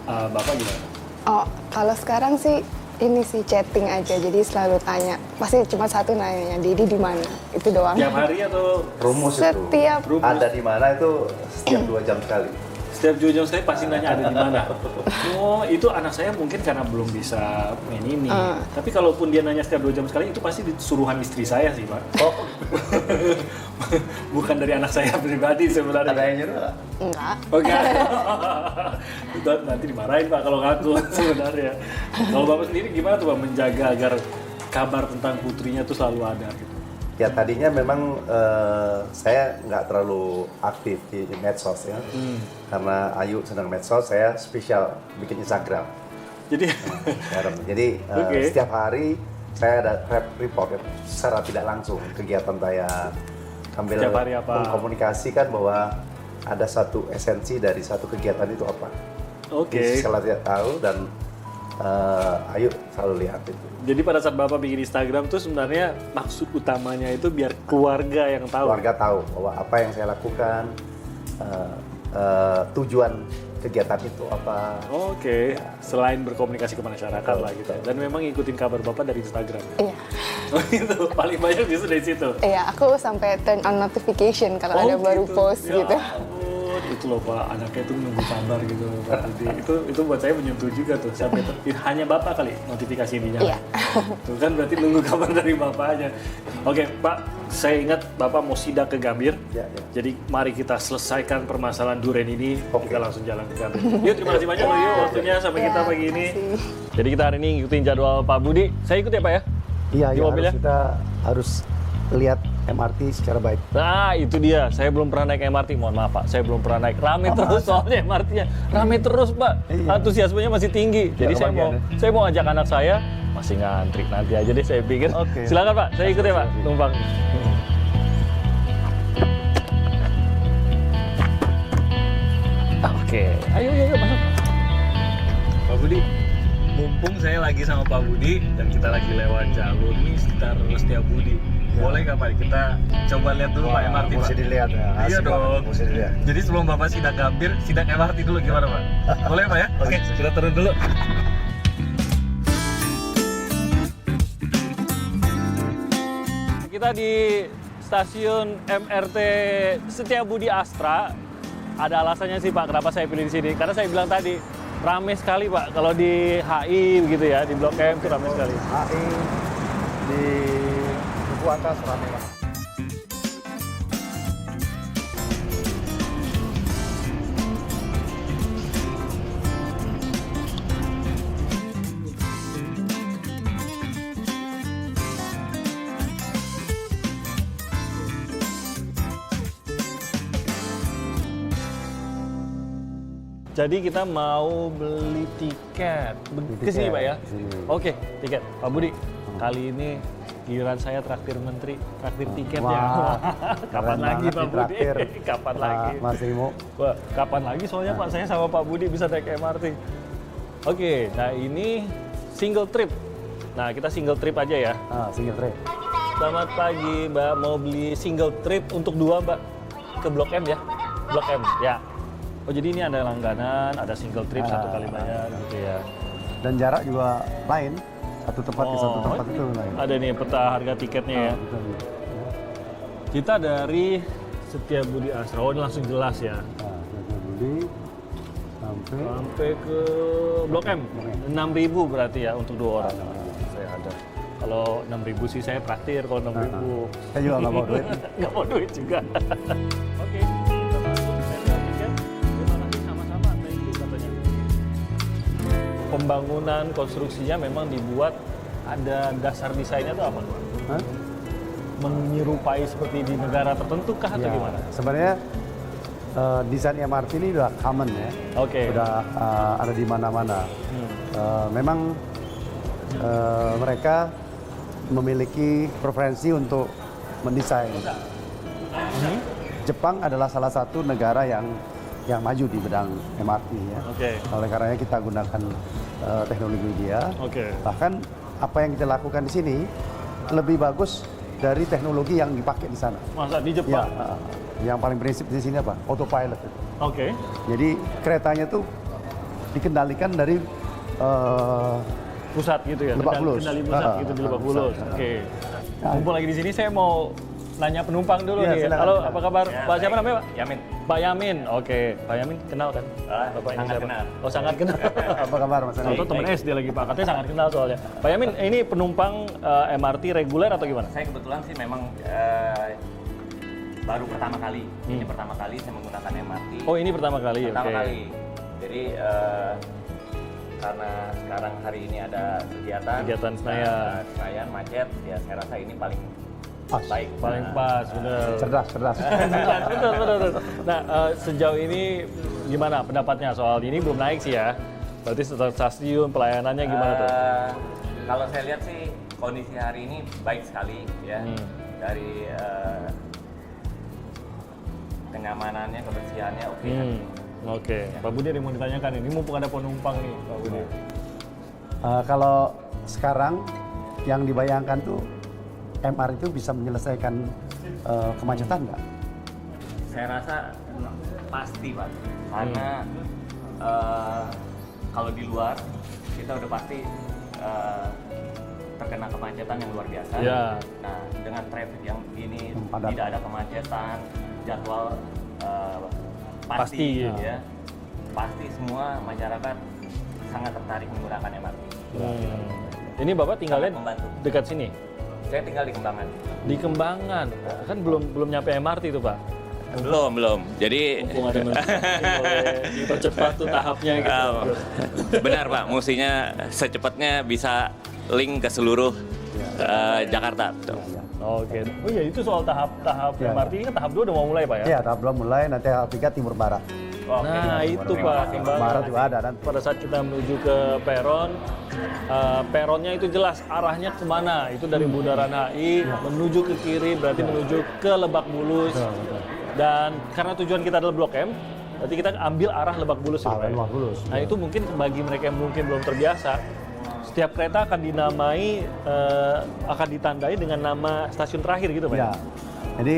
Speaker 1: Bapak gimana?
Speaker 3: Oh, kalau sekarang sih ini sih chatting aja, jadi selalu tanya. Pasti cuma satu nanyanya, Didi di mana? Itu doang.
Speaker 1: Tiap hari atau
Speaker 2: Rumus
Speaker 3: Setiap
Speaker 2: itu. Ada di mana itu setiap 2 jam sekali.
Speaker 1: setiap 2 jam saya pasti nanya ada di mana? Oh, itu anak saya mungkin karena belum bisa main ini. Tapi kalaupun dia nanya setiap 2 jam sekali, itu pasti suruhan istri saya sih, Pak.
Speaker 2: Oh,
Speaker 1: Bukan dari anak saya pribadi sebenarnya.
Speaker 2: ada yang nyuruh nggak?
Speaker 3: Enggak.
Speaker 1: Oke. Itu nanti dimarahin Pak kalau ngaku sebenarnya. Kalau Bapak sendiri gimana tuh Pak menjaga agar kabar tentang putrinya tuh selalu ada gitu?
Speaker 2: Ya tadinya memang saya nggak terlalu aktif di medsos ya. Karena Ayu sedang medsos, saya spesial bikin Instagram.
Speaker 1: Jadi
Speaker 2: Jadi
Speaker 1: Oke.
Speaker 2: setiap hari saya ada report ya, secara tidak langsung kegiatan saya sambil
Speaker 1: Setiap hari apa?
Speaker 2: mengkomunikasikan bahwa ada satu esensi dari satu kegiatan itu apa.
Speaker 1: Oke.
Speaker 2: Jadi setelah tidak tahu dan Ayu selalu lihat itu.
Speaker 1: Jadi pada saat Bapak bikin Instagram tuh sebenarnya maksud utamanya itu biar keluarga yang tahu.
Speaker 2: Keluarga tahu bahwa apa yang saya lakukan, tujuan kegiatan itu apa.
Speaker 1: Oke. Selain berkomunikasi ke masyarakat lah gitu. Dan memang ngikutin kabar Bapak dari Instagram.
Speaker 3: Iya.
Speaker 1: Oh itu paling banyak justru dari situ.
Speaker 3: Iya, aku sampai turn on notification kalau ada baru post
Speaker 1: Ya
Speaker 3: gitu.
Speaker 1: ampun, itu loh Pak, anaknya tuh nunggu kabar gitu Pak Budi. Itu buat saya menyentuh juga tuh. Sampai hanya Bapak kali notifikasi ini nyala.
Speaker 3: Iya.
Speaker 1: Tuh kan berarti nunggu kabar dari Bapaknya. Oke Pak, saya ingat Bapak mau sidak ke Gambir.
Speaker 2: Ya, ya.
Speaker 1: Jadi mari kita selesaikan permasalahan duren ini.
Speaker 2: Oke.
Speaker 1: Kita langsung jalan ke Gambir. Yuk, terima kasih banyak loh yuk waktunya sampai kita pagi ini.
Speaker 3: makasih.
Speaker 1: Jadi kita hari ini ngikutin jadwal Pak Budi. Saya ikut ya Pak ya?
Speaker 2: Iya,
Speaker 1: Di
Speaker 2: ya,
Speaker 1: mobilnya?
Speaker 2: kita harus lihat MRT secara baik.
Speaker 1: Nah itu dia, saya belum pernah naik MRT, mohon maaf Pak, saya belum pernah naik. Rame terus soalnya MRT-nya, rame terus Pak,
Speaker 2: Iya.
Speaker 1: antusiasmenya masih tinggi. Jadi saya mau ajak anak saya, masih ngantri nanti aja deh saya pikir.
Speaker 2: Oke.
Speaker 1: Silakan Pak, saya ikut ya Pak, numpang. Oke, ayo masuk. Pak Budi, mumpung saya lagi sama Pak Budi dan kita lagi lewat jalur ini sekitar Setiabudi. Boleh nggak Pak kita coba lihat dulu Pak MRT Pak?
Speaker 2: Mesti dilihat ya.
Speaker 1: Iya
Speaker 2: asik banget,
Speaker 1: dong.
Speaker 2: Mesti dilihat.
Speaker 1: Jadi sebelum Bapak sidak Gambir, sidak MRT dulu gimana Pak? Boleh Pak ya? Oke, kita turun dulu. Kita di stasiun MRT Setiabudi Astra. Ada alasannya sih Pak kenapa saya pilih di sini. Karena saya bilang tadi, rame sekali Pak. Kalau di HI begitu ya, di Blok M itu rame sekali.
Speaker 2: HI di Duku Atas ramai banget.
Speaker 1: Jadi kita mau beli tiket. Ke sini Pak ya?
Speaker 2: Ke sini.
Speaker 1: Oke, tiket. Pak Budi, kali ini giliran saya traktir menteri, traktir tiketnya.
Speaker 2: Wah,
Speaker 1: Kapan
Speaker 2: keren
Speaker 1: lagi
Speaker 2: banget
Speaker 1: Pak Budi?
Speaker 2: ditraktir.
Speaker 1: Kapan
Speaker 2: Pak
Speaker 1: lagi?
Speaker 2: Mas Imo.
Speaker 1: Wah, kapan lagi soalnya Pak saya sama Pak Budi bisa naik MRT. Oke, nah ini single trip. Nah, kita single trip aja ya.
Speaker 2: Single trip.
Speaker 1: Selamat pagi Mbak, mau beli single trip untuk 2 Mbak. Ke Blok M ya? Blok M, ya. Oh jadi ini ada langganan, ada single trip, 1 kali bayar gitu ya.
Speaker 2: Dan jarak juga lain. Satu tempat ke satu tempat
Speaker 1: ini
Speaker 2: itu lain.
Speaker 1: ada nih peta harga tiketnya ya.
Speaker 2: Betul.
Speaker 1: Kita dari Setiabudi Astra, oh ini langsung jelas ya.
Speaker 2: Setiabudi
Speaker 1: Sampai ke Blok M, 6.000 berarti ya untuk 2 orang. Saya ada. Kalau 6.000 sih saya traktir, kalau 6.000.
Speaker 2: Saya juga nggak mau duit.
Speaker 1: Nggak mau duit juga. Oke, kita masuk terminal tiket. Terima kasih sama-sama, thank you katanya. Pembangunan konstruksinya memang dibuat ada dasar desainnya tuh apa Pak?
Speaker 2: Hah?
Speaker 1: Menyerupai seperti di negara tertentu kah atau
Speaker 2: Ya,
Speaker 1: gimana?
Speaker 2: sebenarnya desain MRT ini udah common ya.
Speaker 1: Oke.
Speaker 2: Udah ada di mana-mana. Memang mereka memiliki preferensi untuk mendesain. Jepang adalah salah satu negara yang maju di bidang MRT ya.
Speaker 1: Oke.
Speaker 2: Oleh karenanya kita gunakan teknologi dia.
Speaker 1: Oke.
Speaker 2: Bahkan apa yang kita lakukan di sini lebih bagus dari teknologi yang dipakai di sana.
Speaker 1: Masa di
Speaker 2: Ya,
Speaker 1: Jepang?
Speaker 2: yang paling prinsip di sini apa? Autopilot itu.
Speaker 1: Oke.
Speaker 2: Jadi keretanya tuh dikendalikan dari
Speaker 1: Pusat gitu ya?
Speaker 2: Lebak Bulus.
Speaker 1: Kendali pusat gitu di Lebak Bulus.
Speaker 2: Pusat.
Speaker 1: Oke. Mumpung lagi di sini saya mau nanya penumpang dulu
Speaker 2: Iya,
Speaker 1: nih.
Speaker 2: silakan,
Speaker 1: Halo,
Speaker 2: silakan.
Speaker 1: apa kabar? Pak siapa namanya Pak?
Speaker 4: Yamin.
Speaker 1: Pak Yamin. Oke. Pak Yamin kenal kan? Bapak ini
Speaker 4: sangat
Speaker 1: siapa?
Speaker 4: kenal.
Speaker 1: Oh sangat kenal.
Speaker 2: Apa kabar Mas Andi?
Speaker 1: Atau temen SD lagi Pak, katanya sangat kenal soalnya. Pak Yamin, ini penumpang MRT reguler atau gimana?
Speaker 4: Saya kebetulan sih memang baru pertama kali. Ini pertama kali saya menggunakan MRT.
Speaker 1: Oh ini pertama kali,
Speaker 4: Pertama
Speaker 1: oke.
Speaker 4: kali. Jadi karena sekarang hari ini ada kegiatan
Speaker 1: Senayan.
Speaker 4: Senayan macet, ya saya rasa ini paling
Speaker 2: Pas.
Speaker 4: baik.
Speaker 1: Paling
Speaker 4: Nah,
Speaker 1: pas, bener.
Speaker 2: Cerdas.
Speaker 1: bener. Nah, sejauh ini gimana pendapatnya soal ini belum naik sih ya? Berarti setelah stasiun pelayanannya gimana tuh?
Speaker 4: Kalau saya lihat sih kondisi hari ini baik sekali ya. Dari kenyamanannya, kebersihannya oke.
Speaker 1: Oke, Pak Budi ada yang mau ditanyakan ini, mumpung ada penumpang nih, Pak Budi.
Speaker 2: Kalau sekarang yang dibayangkan tuh MR itu bisa menyelesaikan kemacetan nggak?
Speaker 4: Saya rasa pasti Pak, karena kalau di luar kita udah pasti terkena kemacetan yang luar biasa.
Speaker 1: Iya.
Speaker 4: Nah dengan traffic yang ini
Speaker 2: Padat.
Speaker 4: tidak ada kemacetan, jadwal
Speaker 1: Pasti,
Speaker 4: ya. Pasti semua masyarakat sangat tertarik menggunakan MRT.
Speaker 1: Ini Bapak tinggalnya
Speaker 4: Sangat membantu.
Speaker 1: dekat sini?
Speaker 4: Saya tinggal di Kembangan.
Speaker 1: Di Kembangan, kan belum nyampe MRT itu Pak.
Speaker 4: Belum. Jadi
Speaker 1: Mumpung ada boleh dipercepat tuh tahapnya gitu.
Speaker 4: benar Pak, mestinya secepatnya bisa link ke seluruh Jakarta.
Speaker 1: Oke. Oh iya, itu soal tahap
Speaker 2: Ya.
Speaker 1: MRT ini kan tahap 2 udah mau mulai Pak ya?
Speaker 2: Ya, tahap 2 mulai, nanti tahap 3 timur barat.
Speaker 1: Nah itu Pak, Kembangan.
Speaker 2: Barat juga ada nanti.
Speaker 1: Pada saat kita menuju ke peron, peronnya itu jelas arahnya kemana. Itu dari Bundaran HI menuju ke kiri, berarti menuju ke Lebak Bulus. Dan karena tujuan kita adalah Blok M, berarti kita ambil arah Lebak Bulus. ya, Pak, ya?
Speaker 2: Lebak Bulus.
Speaker 1: Nah itu mungkin bagi mereka yang mungkin belum terbiasa, setiap kereta akan dinamai, akan ditandai dengan nama stasiun terakhir gitu Pak?
Speaker 2: Ya. Jadi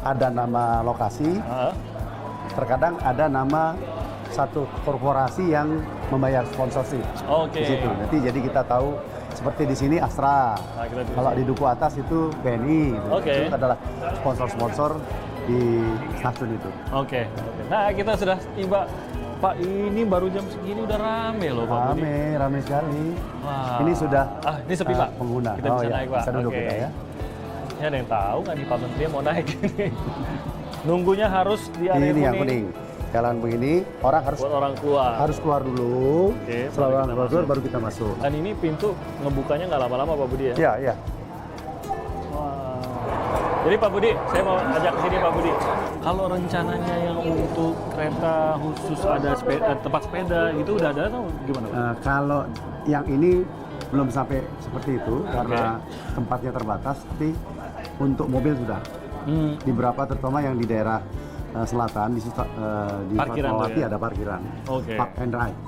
Speaker 2: ada nama lokasi,
Speaker 1: Ah,
Speaker 2: terkadang ada nama satu korporasi yang membayar sponsorship
Speaker 1: Oke.
Speaker 2: di situ. Nanti jadi kita tahu seperti di sini Astra.
Speaker 1: Nah, kita di
Speaker 2: Kalau di Duku Atas itu BNI. Gitu.
Speaker 1: Oke.
Speaker 2: Itu adalah sponsor-sponsor di stasiun itu.
Speaker 1: Oke. Nah kita sudah tiba. Pak, ini baru jam segini udah rame loh Pak Budi.
Speaker 2: Rame sekali.
Speaker 1: Wah.
Speaker 2: Ini sudah
Speaker 1: Ini sepi Pak.
Speaker 2: pengguna.
Speaker 1: Kita bisa
Speaker 2: ya.
Speaker 1: naik Pak.
Speaker 2: Bisa duduk
Speaker 1: Oke.
Speaker 2: kita ya.
Speaker 1: Ini ada yang tahu nggak nih Pak Menteri mau naik ini? Nunggunya harus di area
Speaker 2: Ini yang kuning. Jalan begini, orang harus
Speaker 1: buat orang keluar.
Speaker 2: keluar dulu.
Speaker 1: Oke,
Speaker 2: Setelah
Speaker 1: baru
Speaker 2: orang
Speaker 1: kita
Speaker 2: keluar
Speaker 1: masuk.
Speaker 2: baru kita masuk.
Speaker 1: Dan ini pintu ngebukanya nggak lama-lama Pak Budi ya?
Speaker 2: Iya, iya.
Speaker 1: Wah. Jadi Pak Budi, saya mau ajak ke sini Pak Budi. Kalau rencananya yang untuk kereta khusus ada tempat sepeda itu udah ada atau gimana Pak?
Speaker 2: Kalau yang ini belum sampai seperti itu karena tempatnya terbatas, tapi untuk mobil sudah. Di beberapa terutama yang di daerah selatan di
Speaker 1: Parkiran tuh
Speaker 2: Fatmawati
Speaker 1: ya?
Speaker 2: ada parkiran.
Speaker 1: Oke.
Speaker 2: Park and ride.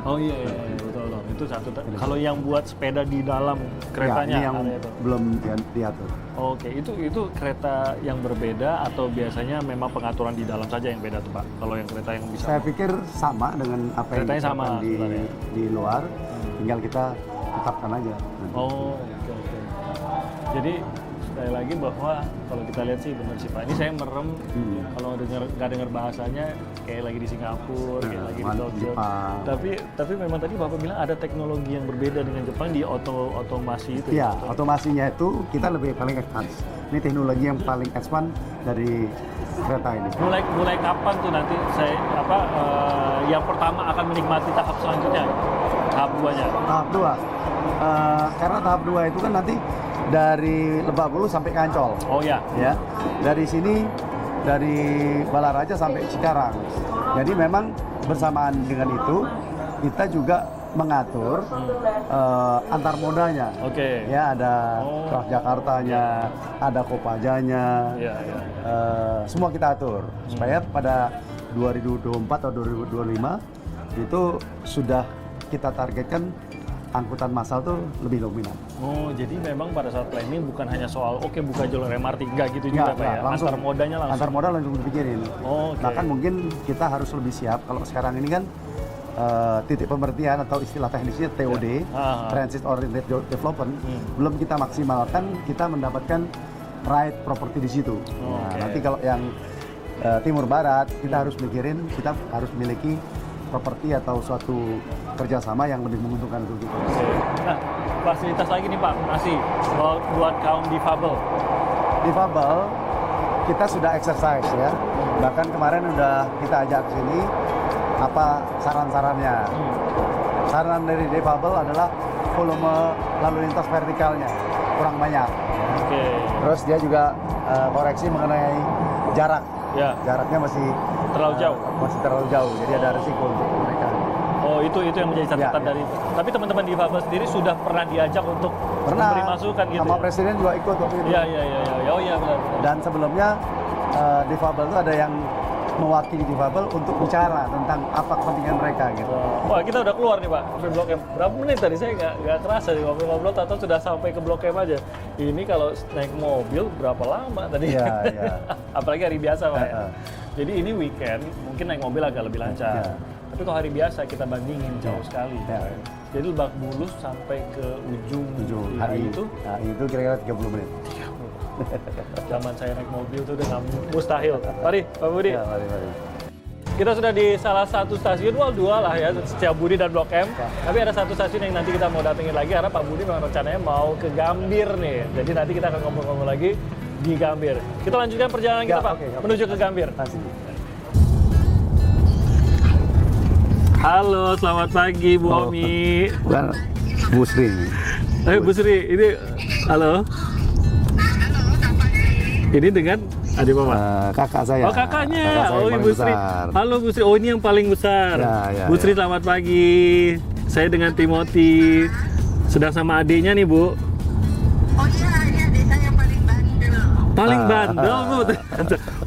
Speaker 1: Oh iya, betul. Itu satu. Kalau yang buat sepeda di dalam keretanya
Speaker 2: Ya, ini yang
Speaker 1: area itu.
Speaker 2: belum diatur.
Speaker 1: Oke, itu kereta yang berbeda atau biasanya memang pengaturan di dalam saja yang beda tuh Pak? Kalau yang kereta yang bisa.
Speaker 2: Saya pikir sama dengan apa yang
Speaker 1: Keretanya sama
Speaker 2: ditetapkan
Speaker 1: sebenarnya.
Speaker 2: di luar, tinggal kita tetapkan aja.
Speaker 1: Oh, oke. Jadi sekali lagi bahwa kalau kita lihat sih benar sih Pak. Ini saya merem kalau nggak dengar bahasanya kayak lagi di Singapura, kayak lagi di Tokyo.
Speaker 2: Jepang.
Speaker 1: Tapi memang tadi Bapak bilang ada teknologi yang berbeda dengan Jepang di otomasi itu.
Speaker 2: Iya, otomasinya itu kita lebih paling advance. Ini teknologi yang paling advance dari kereta ini.
Speaker 1: Mulai kapan tuh nanti saya yang pertama akan menikmati tahap selanjutnya? Tahap 2-nya.
Speaker 2: Tahap 2. Karena tahap 2 itu kan nanti dari Lebak Bulus sampai ke Ancol.
Speaker 1: Oh ya.
Speaker 2: Ya. Dari sini dari Balaraja sampai Cikarang. Jadi memang bersamaan dengan itu kita juga mengatur antar modanya.
Speaker 1: Oke.
Speaker 2: Ya, ada
Speaker 1: Oh.
Speaker 2: Transjakartanya, ada Kopajanya.
Speaker 1: Iya.
Speaker 2: Semua kita atur supaya pada 2024 atau 2025 itu sudah kita targetkan angkutan massal tuh lebih dominan.
Speaker 1: Oh, jadi memang pada saat planning bukan hanya soal buka jalur MRT, enggak gitu juga Pak ya.
Speaker 2: langsung.
Speaker 1: Antar modanya langsung.
Speaker 2: Antar moda langsung dipikirin.
Speaker 1: Oh, oke.
Speaker 2: Bahkan mungkin kita harus lebih siap kalau sekarang ini kan titik pemberhentian atau istilah teknisnya TOD, Transit Oriented Development, belum kita maksimalkan, kita mendapatkan right property di situ. Nah,
Speaker 1: Oke.
Speaker 2: nanti kalau yang timur barat kita harus mikirin, kita harus memiliki properti atau suatu kerjasama yang lebih menguntungkan untuk kita.
Speaker 1: Oke. Nah, fasilitas lagi nih Pak, masih buat kaum difabel.
Speaker 2: Difabel kita sudah exercise ya. Bahkan kemarin udah kita ajak ke sini apa saran-sarannya. Saran dari difabel adalah volume lalu lintas vertikalnya kurang banyak.
Speaker 1: Oke.
Speaker 2: Terus dia juga koreksi mengenai jarak.
Speaker 1: Ya.
Speaker 2: Jaraknya masih
Speaker 1: Terlalu jauh.
Speaker 2: Masih terlalu jauh. Jadi ada risiko untuk mereka.
Speaker 1: Oh, itu yang menjadi catatan
Speaker 2: Ya.
Speaker 1: dari. Tapi teman-teman difabel sendiri sudah pernah diajak untuk memberi masukan gitu.
Speaker 2: sama
Speaker 1: ya?
Speaker 2: presiden juga ikut waktu itu.
Speaker 1: Iya. Oh iya benar.
Speaker 2: Dan sebelumnya difabel itu ada yang mewakili difabel untuk bicara tentang apa kepentingan mereka gitu.
Speaker 1: Wah, kita udah keluar nih Pak, sampai Blok M. Berapa menit tadi? Saya nggak kerasa nih ngobrol-ngobrol, atau sudah sampai ke Blok M aja. Ini kalau naik mobil berapa lama tadi?
Speaker 2: Iya.
Speaker 1: Apalagi hari biasa Pak. Ya?
Speaker 2: Heeh.
Speaker 1: Jadi ini weekend, mungkin naik mobil agak lebih lancar.
Speaker 2: Iya.
Speaker 1: Tapi kalau hari biasa kita bandingin jauh sekali.
Speaker 2: Iya.
Speaker 1: Jadi Lebak Bulus sampai ke ujung di
Speaker 2: HI
Speaker 1: itu,
Speaker 2: Nah, itu kira-kira 30 menit.
Speaker 1: zaman saya naik mobil tuh udah nggak mustahil. Mari Pak Budi.
Speaker 2: Ya, mari.
Speaker 1: Kita sudah di salah satu stasiun, dua lah ya, Setiabudi dan Blok M. Tapi ada satu stasiun yang nanti kita mau datengin lagi, karena Pak Budi memang rencananya mau ke Gambir nih. Jadi nanti kita akan ngobrol-ngobrol lagi di Gambir. Kita lanjutkan perjalanan kita, Pak, menuju ke Gambir. Halo, selamat pagi Bu Omi.
Speaker 2: Bukan Bu Sri.
Speaker 1: Bu Sri, ini halo. Ini dengan adik Mama.
Speaker 2: Kakak saya.
Speaker 1: Oh, kakaknya.
Speaker 2: Kakak saya yang
Speaker 1: Ibu
Speaker 2: paling
Speaker 1: Sri.
Speaker 2: besar.
Speaker 1: Halo Bu Sri. Oh, ini yang paling besar.
Speaker 2: Ya,
Speaker 1: Bu Sri, selamat pagi. Saya dengan Timothy. Sedang sama adiknya nih, Bu.
Speaker 5: Oh iya, desa yang paling bandel.
Speaker 1: Paling bandel, Bu.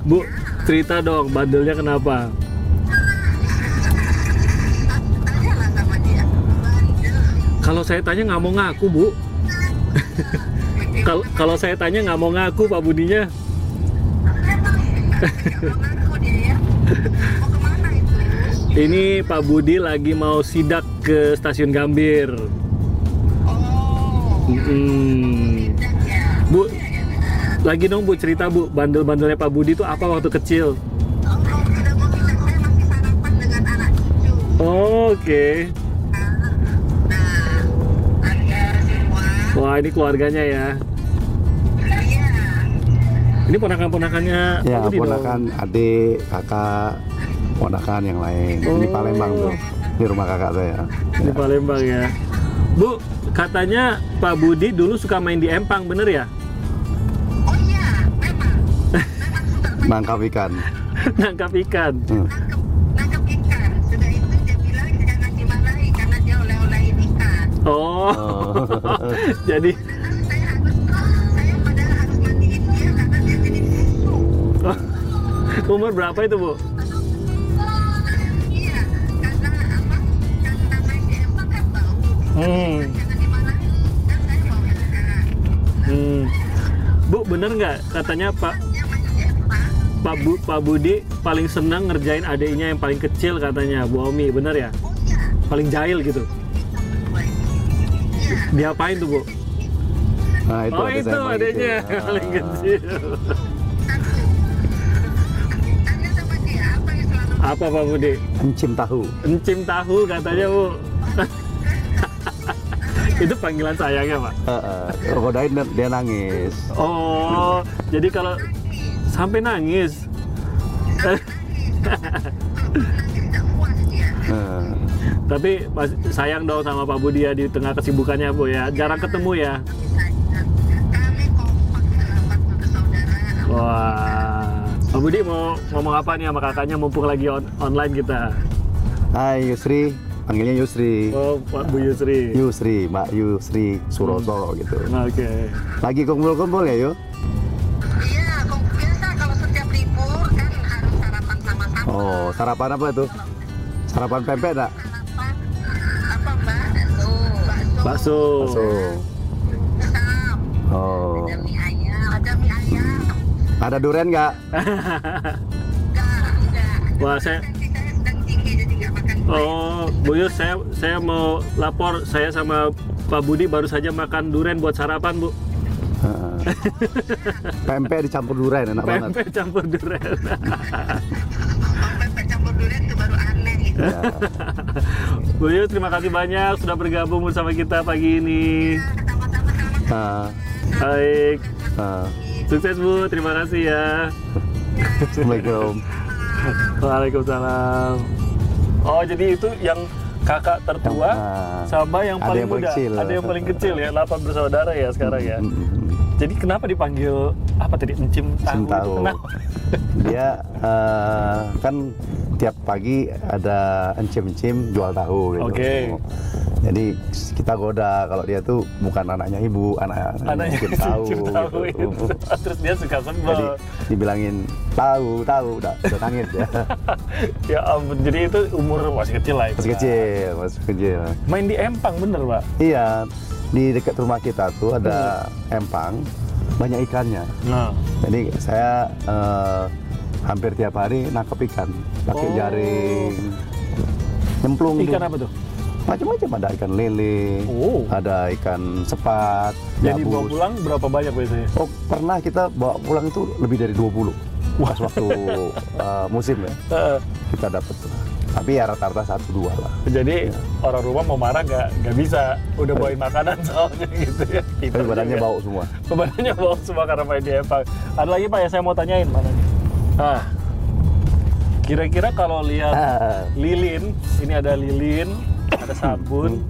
Speaker 1: Bu, cerita dong, bandelnya kenapa?
Speaker 5: Tanyalah sama dia, bandel.
Speaker 1: Kalau saya tanya nggak mau ngaku, Bu. Kalau saya tanya nggak mau ngaku, Pak Budinya.
Speaker 5: Mengaku dia ya. Mau kemana itu?
Speaker 1: Ini Pak Budi lagi mau sidak ke stasiun Gambir.
Speaker 5: Oh, tidak ya.
Speaker 1: Bu, lagi dong Bu cerita Bu, bandel-bandelnya Pak Budi itu apa waktu kecil?
Speaker 5: Oh, tidak mau bilang, saya masih sarapan dengan anak cucu.
Speaker 1: Oh, oke.
Speaker 5: Nah, ada semua.
Speaker 1: Wah, ini keluarganya ya.
Speaker 5: Iya.
Speaker 1: Ini ponakan-ponakannya
Speaker 2: Ya,
Speaker 1: Pak Budi dong.
Speaker 2: ponakan, adik, kakak, ponakan yang lain. Ini
Speaker 1: Oh.
Speaker 2: Palembang tuh, di rumah kakak saya.
Speaker 1: Di Palembang ya. Bu, katanya Pak Budi dulu suka main di empang, bener ya?
Speaker 5: Oh iya, memang. Memang suka
Speaker 2: Nangkap ikan.
Speaker 1: Nangkap ikan.
Speaker 5: nangkep ikan. Sudah itu dia bilang jangan dimarahi karena dia oleh-olehin ikan.
Speaker 1: Oh,
Speaker 2: Oh.
Speaker 5: Saya
Speaker 1: jadi
Speaker 5: padahal harus mandiin dia karena dia jadi susu.
Speaker 1: umur berapa itu Bu?
Speaker 5: Iya, karena apa? Karena main di empang kan bau. Jangan dimarahin. Dan saya mau sekarang.
Speaker 1: Bu, bener nggak katanya
Speaker 5: Dia main di empang.
Speaker 1: Pak Budi paling senang ngerjain adiknya yang paling kecil katanya, Bu Omi, bener ya?
Speaker 5: Oh iya,
Speaker 1: Paling jahil gitu. Diapain tuh Bu?
Speaker 2: Nah, itu
Speaker 1: Oh
Speaker 2: adik
Speaker 1: itu
Speaker 2: saya paling
Speaker 1: adiknya
Speaker 2: kecil.
Speaker 1: yang paling kecil.
Speaker 5: satu. Tanya sama dia apa yang selalu
Speaker 1: Apa Pak Budi?
Speaker 2: Encim tahu.
Speaker 1: Encim tahu katanya Bu. Itu panggilan sayangnya Pak?
Speaker 2: Godain dia nangis.
Speaker 1: Oh, jadi kalau sampai nangis.
Speaker 5: tidak puas dia.
Speaker 2: Eh,
Speaker 1: Tapi sayang dong sama Pak Budi ya di tengah kesibukannya Bu ya. Jarang ketemu ya.
Speaker 5: Kami kompak sahabat bersaudara.
Speaker 1: Wah. Pak Budi mau ngomong apa nih sama kakaknya mumpung lagi online kita?
Speaker 2: Hai Yusri, panggilnya Yusri.
Speaker 1: Oh, Pak Bu Yusri.
Speaker 2: Yusri, Mbak Yusri Suroso gitu.
Speaker 1: Oke.
Speaker 2: Lagi kumpul-kumpul ya, Yuk?
Speaker 5: Iya, biasa kalau setiap libur kan harus sarapan sama-sama.
Speaker 2: Oh, sarapan apa tuh? Sarapan pempek enggak?
Speaker 5: Sarapan apa Mbak? Bakso.
Speaker 1: Bakso.
Speaker 5: Tetap.
Speaker 2: Oh.
Speaker 5: Ada mie ayam. Ada mie ayam.
Speaker 2: Ada durian nggak?
Speaker 5: Enggak.
Speaker 1: Wah, saya
Speaker 5: Tensi saya sedang tinggi jadi nggak makan kue.
Speaker 1: Oh, Bu Yus, saya mau lapor, saya sama Pak Budi baru saja makan durian buat sarapan, Bu.
Speaker 2: Heeh. Pempek dicampur durian enak banget.
Speaker 1: Pempek campur durian.
Speaker 5: Kalau pempek campur durian itu baru aneh gitu.
Speaker 2: Ya.
Speaker 1: Bu Yus, terima kasih banyak sudah bergabung bersama kita pagi ini.
Speaker 5: Sama-sama selamat.
Speaker 2: Ah,
Speaker 1: Baik,
Speaker 2: ah.
Speaker 1: sukses Bu, terima kasih ya.
Speaker 2: Assalamualaikum.
Speaker 1: Waalaikumsalam. Oh, jadi itu yang kakak tertua sama yang
Speaker 2: Ada
Speaker 1: paling
Speaker 2: yang paling
Speaker 1: muda.
Speaker 2: kecil.
Speaker 1: Ada yang paling kecil ya, 8 bersaudara ya sekarang ya. Jadi kenapa dipanggil apa tadi? Encim tahu.
Speaker 2: Encim
Speaker 1: itu
Speaker 2: tahu.
Speaker 1: kenapa?
Speaker 2: Dia kan tiap pagi ada encim-encim jual tahu gitu.
Speaker 1: Oke.
Speaker 2: Jadi kita goda kalau dia tuh bukan anaknya ibu, anaknya encim tahu.
Speaker 1: Encim tahu
Speaker 2: gitu.
Speaker 1: itu. Terus dia suka
Speaker 2: Jadi
Speaker 1: sebel.
Speaker 2: dibilangin tahu, udah nangis ya.
Speaker 1: Ya ampun, jadi itu umur masih kecil lah itu.
Speaker 2: Masih kecil.
Speaker 1: Main di empang bener Pak?
Speaker 2: Iya, di dekat rumah kita tuh ada empang, banyak ikannya.
Speaker 1: Nah.
Speaker 2: Jadi saya hampir tiap hari nangkep ikan, pakai
Speaker 1: Oh.
Speaker 2: jaring, nyemplung.
Speaker 1: Ikan
Speaker 2: tuh.
Speaker 1: apa tuh?
Speaker 2: Macam-macam, ada ikan lele,
Speaker 1: Oh.
Speaker 2: ada ikan sepat,
Speaker 1: Jadi bawa
Speaker 2: gabus.
Speaker 1: pulang berapa banyak biasanya?
Speaker 2: Oh, pernah kita bawa pulang itu lebih dari 20. pas waktu musim ya kita dapat. Tapi ya rata-rata 1-2 lah.
Speaker 1: Jadi orang rumah mau marah nggak bisa, udah bawain makanan soalnya gitu ya.
Speaker 2: Tapi badannya bau semua.
Speaker 1: Badannya bau semua karena main di empang. Ada lagi Pak yang saya mau tanyain mana nih? Nah, kira-kira kalau lihat lilin, ini ada lilin, ada sabun,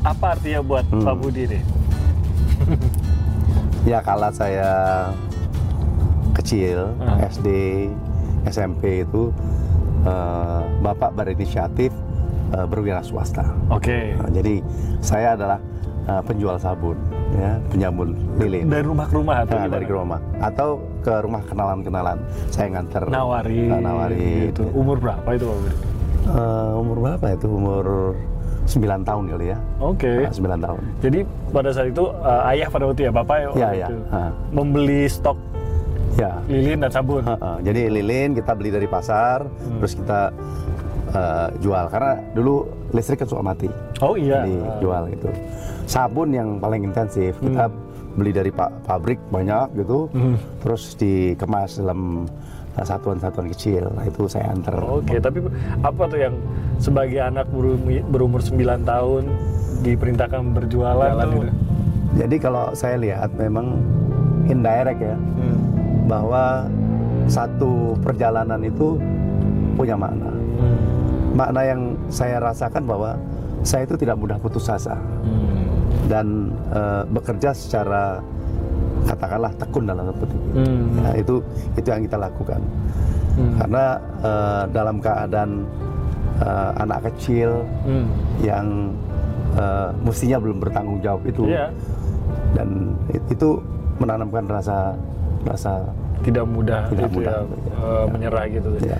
Speaker 1: apa artinya buat Pak Budi nih?
Speaker 2: Ya kala saya kecil, SD, SMP itu Bapak berinisiatif berwira swasta.
Speaker 1: Oke.
Speaker 2: Nah, jadi saya adalah penjual sabun, ya, penjamur lilin.
Speaker 1: Dari rumah ke rumah atau
Speaker 2: Nah,
Speaker 1: gimana?
Speaker 2: dari ke rumah atau ke rumah kenalan-kenalan. Saya nganter.
Speaker 1: Nawari.
Speaker 2: Gitu.
Speaker 1: Umur berapa itu Pak Budi?
Speaker 2: Umur berapa itu? Umur 9 tahun kali ya.
Speaker 1: Oke.
Speaker 2: Nah, 9 tahun.
Speaker 1: Jadi pada saat itu ayah pada waktu ya Bapak ya?
Speaker 2: Iya,
Speaker 1: waktu
Speaker 2: iya.
Speaker 1: itu
Speaker 2: Ha.
Speaker 1: membeli stok
Speaker 2: Ya.
Speaker 1: lilin dan sabun.
Speaker 2: Jadi lilin kita beli dari pasar, terus kita jual karena dulu listrik kan suka mati.
Speaker 1: Oh iya.
Speaker 2: Jadi jual gitu. Sabun yang paling intensif kita beli dari pabrik banyak gitu, terus dikemas dalam satuan-satuan kecil. Nah, itu saya antar.
Speaker 1: Oke, tapi apa tuh yang sebagai anak berumur 9 tahun diperintahkan berjualan tuh?
Speaker 2: Jadi kalau saya lihat memang indirect ya, bahwa satu perjalanan itu punya makna. Makna yang saya rasakan bahwa saya itu tidak mudah putus asa dan bekerja secara katakanlah tekun dalam petik. Ya, itu yang kita lakukan. Karena dalam keadaan anak kecil yang mestinya belum bertanggung jawab itu,
Speaker 1: dan
Speaker 2: itu menanamkan rasa
Speaker 1: tidak mudah,
Speaker 2: Tidak
Speaker 1: gitu
Speaker 2: mudah.
Speaker 1: ya, menyerah gitu.
Speaker 2: Ya.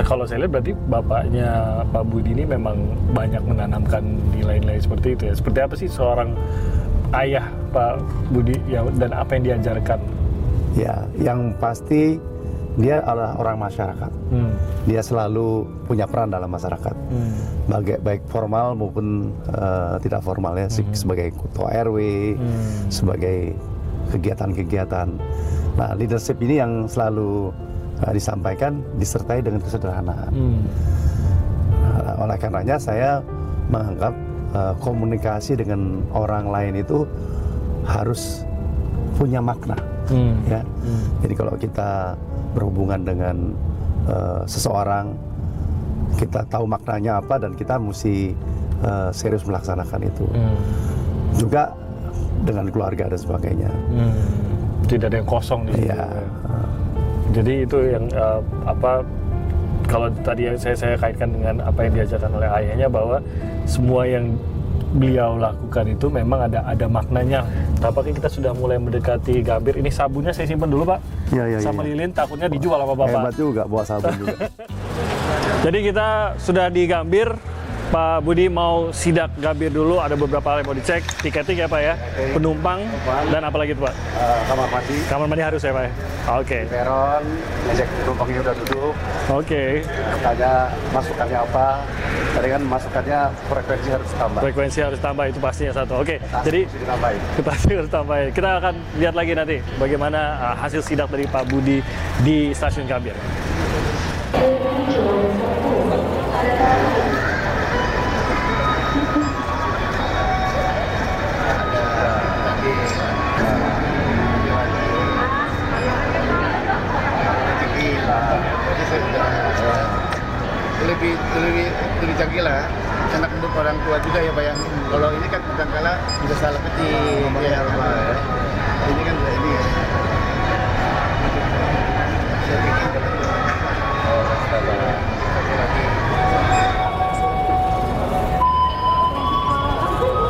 Speaker 1: Kalau saya lihat berarti bapaknya Pak Budi ini memang banyak menanamkan nilai-nilai seperti itu ya. Seperti apa sih seorang ayah Pak Budi ya, dan apa yang diajarkan?
Speaker 2: Ya, yang pasti dia adalah orang masyarakat. Dia selalu punya peran dalam masyarakat, baik formal maupun tidak formal ya, sebagai ketua RW, sebagai kegiatan-kegiatan. Nah, leadership ini yang selalu disampaikan disertai dengan kesederhanaan. Nah, oleh karenanya saya menganggap komunikasi dengan orang lain itu harus punya makna. Ya. Jadi kalau kita berhubungan dengan seseorang, kita tahu maknanya apa dan kita mesti serius melaksanakan itu. Juga dengan keluarga dan sebagainya.
Speaker 1: Tidak ada yang kosong di situ.
Speaker 2: Iya.
Speaker 1: Jadi itu yang kalau tadi saya kaitkan dengan apa yang diajarkan oleh ayahnya, bahwa semua yang beliau lakukan itu memang ada maknanya. Tampaknya kita sudah mulai mendekati Gambir. Ini sabunnya saya simpan dulu Pak.
Speaker 2: Iya,
Speaker 1: Sama lilin takutnya dijual sama Bapak.
Speaker 2: Hebat juga bawa sabun juga.
Speaker 1: Jadi kita sudah di Gambir. Pak Budi mau sidak Gambir dulu, ada beberapa hal yang mau dicek, tiketing ya Pak ya, penumpang, dan apa lagi tuh Pak?
Speaker 2: Kamar mandi.
Speaker 1: Kamar mandi harus ya Pak ya? Oke.
Speaker 2: Peron, ngecek penumpangnya udah duduk,
Speaker 1: Oke.
Speaker 2: tanya masukannya apa. Tadi kan masukannya frekuensi harus tambah.
Speaker 1: Frekuensi harus tambah, itu pastinya satu. Oke, jadi
Speaker 2: Mesti ditambahin.
Speaker 1: kita pasti harus tambahin. Kita akan lihat lagi nanti bagaimana hasil sidak dari Pak Budi di stasiun Gambir.
Speaker 6: lebih canggih lah, enak untuk orang tua juga ya Pak ya. Kalau ini kan kadang-kala bisa salah ketik ya, ini kan ini ya.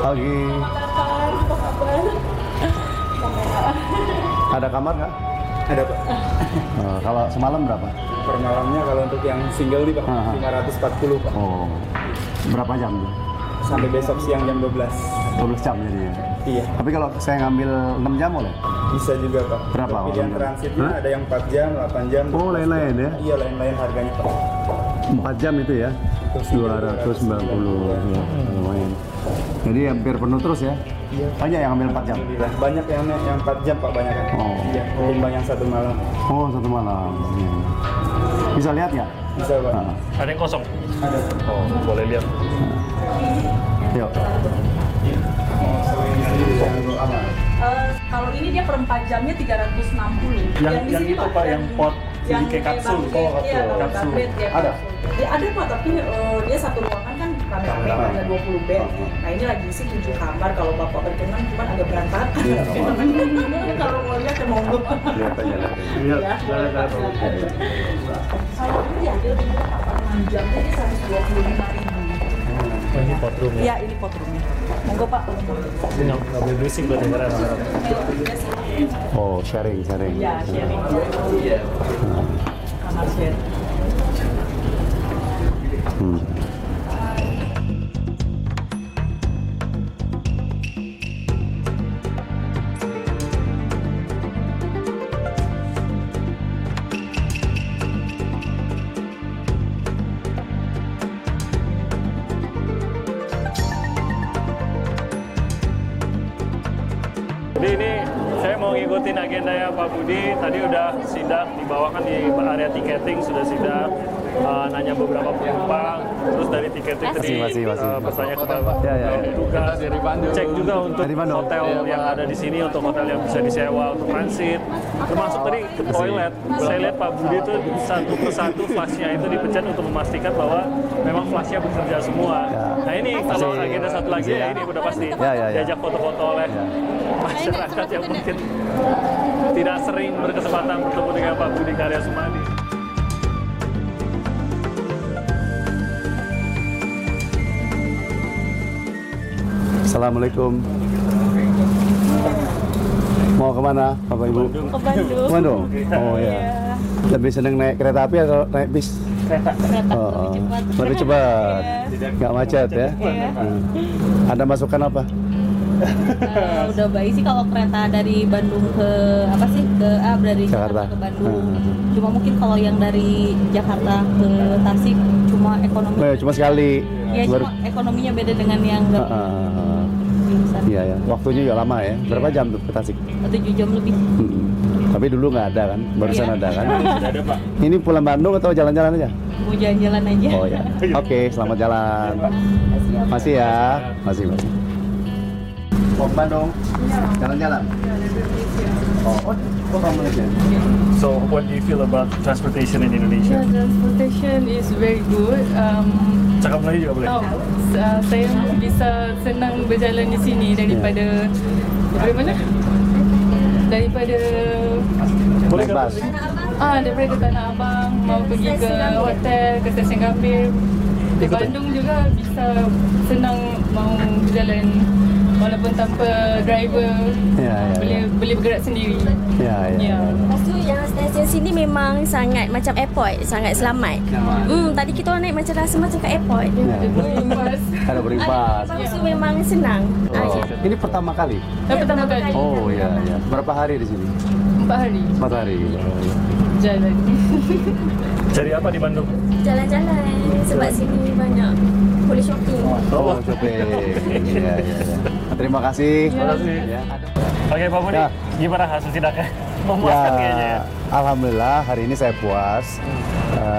Speaker 2: Pagi. Ada kamar nggak?
Speaker 7: Ada Pak.
Speaker 2: Kalau semalam berapa?
Speaker 7: Per malamnya kalau untuk yang single nih Pak, 540 Pak.
Speaker 2: Oh, berapa jam tuh?
Speaker 7: Sampai besok siang jam 12.
Speaker 2: 12 jam jadi ya?
Speaker 7: Iya,
Speaker 2: Tapi kalau saya ngambil 6 jam boleh?
Speaker 7: bisa juga Pak.
Speaker 2: Berapa
Speaker 7: Untuk pilihan
Speaker 2: kalau
Speaker 7: transitnya
Speaker 2: Hah?
Speaker 7: ada yang 4 jam, 8 jam.
Speaker 2: Oh,
Speaker 7: 12
Speaker 2: lain-lain
Speaker 7: jam.
Speaker 2: ya?
Speaker 7: Iya, lain-lain harganya Pak.
Speaker 2: 4 jam itu ya?
Speaker 7: Untuk single
Speaker 2: 290. Ya, lumayan. Jadi hampir penuh terus ya?
Speaker 7: Iya.
Speaker 2: Banyak yang ambil 4 jam?
Speaker 7: Alhamdulillah. Banyak yang 4 jam Pak, banyak kan?
Speaker 2: Oh.
Speaker 7: Iya, ketimbang yang 1 malam.
Speaker 2: Oh, 1 malam. Iya. Bisa lihat nggak?
Speaker 7: Bisa Pak.
Speaker 2: Nah,
Speaker 1: Ada yang kosong?
Speaker 7: Ada.
Speaker 1: Oh, boleh lihat.
Speaker 2: yuk.
Speaker 8: Kalau ini dia per 4 jamnya 360.
Speaker 1: Yang
Speaker 8: di sini,
Speaker 1: itu Pak, yang pot
Speaker 8: yang
Speaker 1: kayak kapsul.
Speaker 8: bangkit,
Speaker 1: Oh,
Speaker 8: iya, kalau
Speaker 1: kapsul.
Speaker 8: bangkit, ya,
Speaker 2: Ada?
Speaker 8: kapsul. Ya, ada Pak, tapi dia satu ruangan kan rame-rame,
Speaker 2: Rame-rame.
Speaker 8: ada 20 bed. Nah ini lagi isi 7 kamar, kalau Bapak berkenan cuman agak berantakan.
Speaker 2: Iya.
Speaker 8: Kalau mau lihat ya monggo.
Speaker 2: Lihat aja, lihat aja.
Speaker 1: Iya,
Speaker 8: Ya, kalau ini ya dia lebih murah, Pak, 6 jamnya dia 125.000.
Speaker 1: Oh, ini pot room ya?
Speaker 8: Iya, ini pot roomnya. Monggo Pak, kalau mau.
Speaker 1: Ini nggak boleh berisik berarti karena
Speaker 2: Oh, sharing.
Speaker 8: Ya, sharing. Kamar share.
Speaker 2: Hmm.
Speaker 1: Jadi ini saya mau ngikutin agendanya Pak Budi. Tadi udah sidak di bawah kan di area tiketing sudah sidak, nanya beberapa penumpang. Terus dari tiketing tadi
Speaker 2: Masih.
Speaker 1: bertanya ke Pak
Speaker 2: Ya.
Speaker 1: juga cek juga untuk
Speaker 2: Dari Bandung.
Speaker 1: hotel yang ada di sini, untuk hotel yang bisa disewa untuk transit. Termasuk tadi ke toilet. Saya lihat Pak Budi itu satu persatu flashnya itu dipencet untuk memastikan bahwa memang flashnya bekerja semua. Nah ini kalau agenda satu lagi ya ini udah pasti
Speaker 2: Ya.
Speaker 1: diajak foto-foto oleh masyarakat yang mungkin tidak sering berkesempatan bertemu dengan Pak Budi Karya Sumadi.
Speaker 2: Assalamualaikum. Mau kemana, Bapak Ibu?
Speaker 9: Ke Bandung.
Speaker 2: Ke Bandung? Oh ya. Lebih seneng naik kereta api atau naik bis?
Speaker 9: Kereta
Speaker 2: Oh,
Speaker 9: lebih cepat.
Speaker 2: lebih cepat. Nggak macet ya?
Speaker 9: Iya.
Speaker 2: Ada masukan apa?
Speaker 9: Udah baik sih kalau kereta dari Bandung ke apa sih dari
Speaker 2: Jakarta.
Speaker 9: Jakarta ke Bandung. Cuma mungkin kalau yang dari Jakarta ke Tasik cuma ekonomi.
Speaker 2: Cuma sekali.
Speaker 9: Ya
Speaker 2: Baru-
Speaker 9: cuma ekonominya beda dengan yang dari jurusan.
Speaker 2: Iya ya. Waktunya juga lama ya. Berapa jam tuh ke Tasik?
Speaker 9: 7 jam lebih.
Speaker 2: Tapi dulu nggak ada kan? Barusan
Speaker 9: Iya.
Speaker 2: ada kan?
Speaker 1: Sudah ada Pak.
Speaker 2: Ini pulang Bandung atau jalan-jalan aja?
Speaker 9: Mau jalan-jalan aja.
Speaker 2: Oh ya. Oke, selamat jalan. Masih ya. Masih. Mau ke Bandung? Jalan-jalan? Oh, Malaysia.
Speaker 1: So what do you feel about transportation in Indonesia?
Speaker 10: Transportation is very good.
Speaker 1: Cakap Melayu juga boleh?
Speaker 10: Saya bisa senang berjalan di sini daripada dari mana? Daripada
Speaker 1: Boleh
Speaker 2: Naik bus.
Speaker 10: daripada ke Tanah Abang mau pergi ke hotel ke Stesen Gambir. Di Bandung juga bisa senang mau berjalan walaupun tanpa driver.
Speaker 2: Ya.
Speaker 10: Boleh bergerak sendiri.
Speaker 2: Ya.
Speaker 11: Lepas tu yang stesen sini memang sangat macam airport, sangat selamat. Tadi kita orang naik macam rasa macam kat airport.
Speaker 2: Ada berimbas.
Speaker 11: Lepas tu memang senang.
Speaker 2: Oh, ini pertama kali?
Speaker 10: Pertama kali.
Speaker 2: Oh ya. Berapa hari di sini?
Speaker 10: 4 hari
Speaker 2: 4 hari.
Speaker 10: jalan.
Speaker 1: Cari apa di Bandung?
Speaker 11: Jalan-jalan sebab sini banyak boleh shopping.
Speaker 2: Oh, shopping. Iya. Terima kasih.
Speaker 1: Terima kasih.
Speaker 2: Ya.
Speaker 1: Oke Pak Budi,
Speaker 2: Ya.
Speaker 1: gimana hasil sidaknya? Memuaskan kayaknya ya?
Speaker 2: Alhamdulillah hari ini saya puas.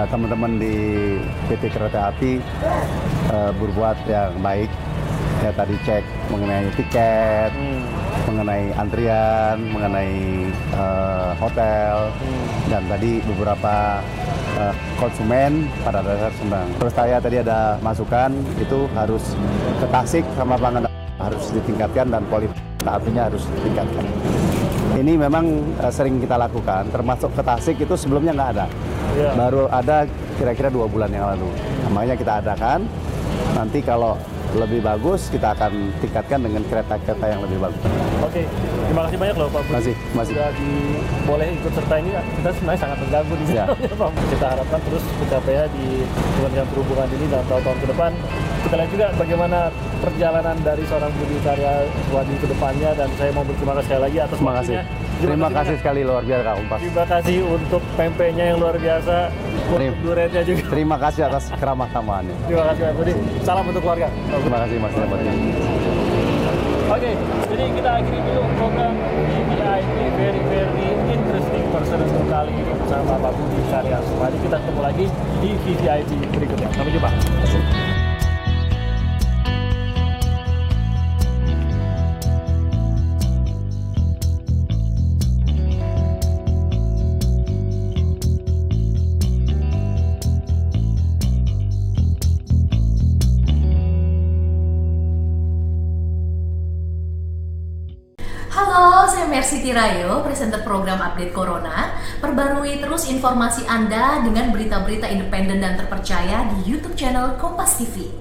Speaker 2: Teman-teman di PT Kereta Api berbuat yang baik. Ya tadi cek mengenai tiket, mengenai antrian, mengenai hotel, dan tadi beberapa konsumen pada dasar senang. Terus saya tadi ada masukan itu harus ke Tasik sama Pangandaran harus ditingkatkan dan kualitas apinya harus ditingkatkan. Ini memang sering kita lakukan, termasuk ke Tasik itu sebelumnya nggak ada.
Speaker 1: Iya.
Speaker 2: Baru ada kira-kira 2 bulan yang lalu. Makanya kita adakan, nanti kalau lebih bagus kita akan tingkatkan dengan kereta-kereta yang lebih bagus.
Speaker 1: Oke, terima kasih banyak loh Pak Budi.
Speaker 2: Masih.
Speaker 1: Sudah boleh ikut serta ini, kita sebenarnya sangat terganggu di sini.
Speaker 2: Ya.
Speaker 1: Kita harapkan terus pencapaian di Kementerian Perhubungan ini dalam tahun-tahun ke depan. Kita lihat juga bagaimana perjalanan dari seorang Budi Karya Sumadi ke depannya, dan saya mau berterima kasih sekali lagi atas
Speaker 2: Terima kasih.
Speaker 1: waktunya.
Speaker 2: Terima kasih sekali luar biasa Kak Umpas.
Speaker 1: Terima kasih untuk pempeknya yang luar biasa. Duretnya juga.
Speaker 2: Terima kasih atas keramah tamahannya.
Speaker 1: Terima kasih Mas Budi. Salam untuk keluarga.
Speaker 2: Terima kasih Mas Lembati.
Speaker 1: Oke, jadi kita akhiri dulu program VVIP Very Interesting Person untuk kali ini bersama Pak Budi Karya Sumadi. Kita ketemu lagi di VVIP berikutnya. Sampai jumpa.
Speaker 12: Halo, saya Mercy Tirayo, presenter program Update Corona. Perbarui terus informasi Anda dengan berita-berita independen dan terpercaya di YouTube channel Kompas TV.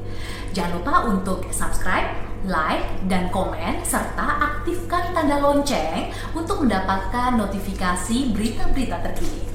Speaker 12: Jangan lupa untuk subscribe, like, dan komen, serta aktifkan tanda lonceng untuk mendapatkan notifikasi berita-berita terkini.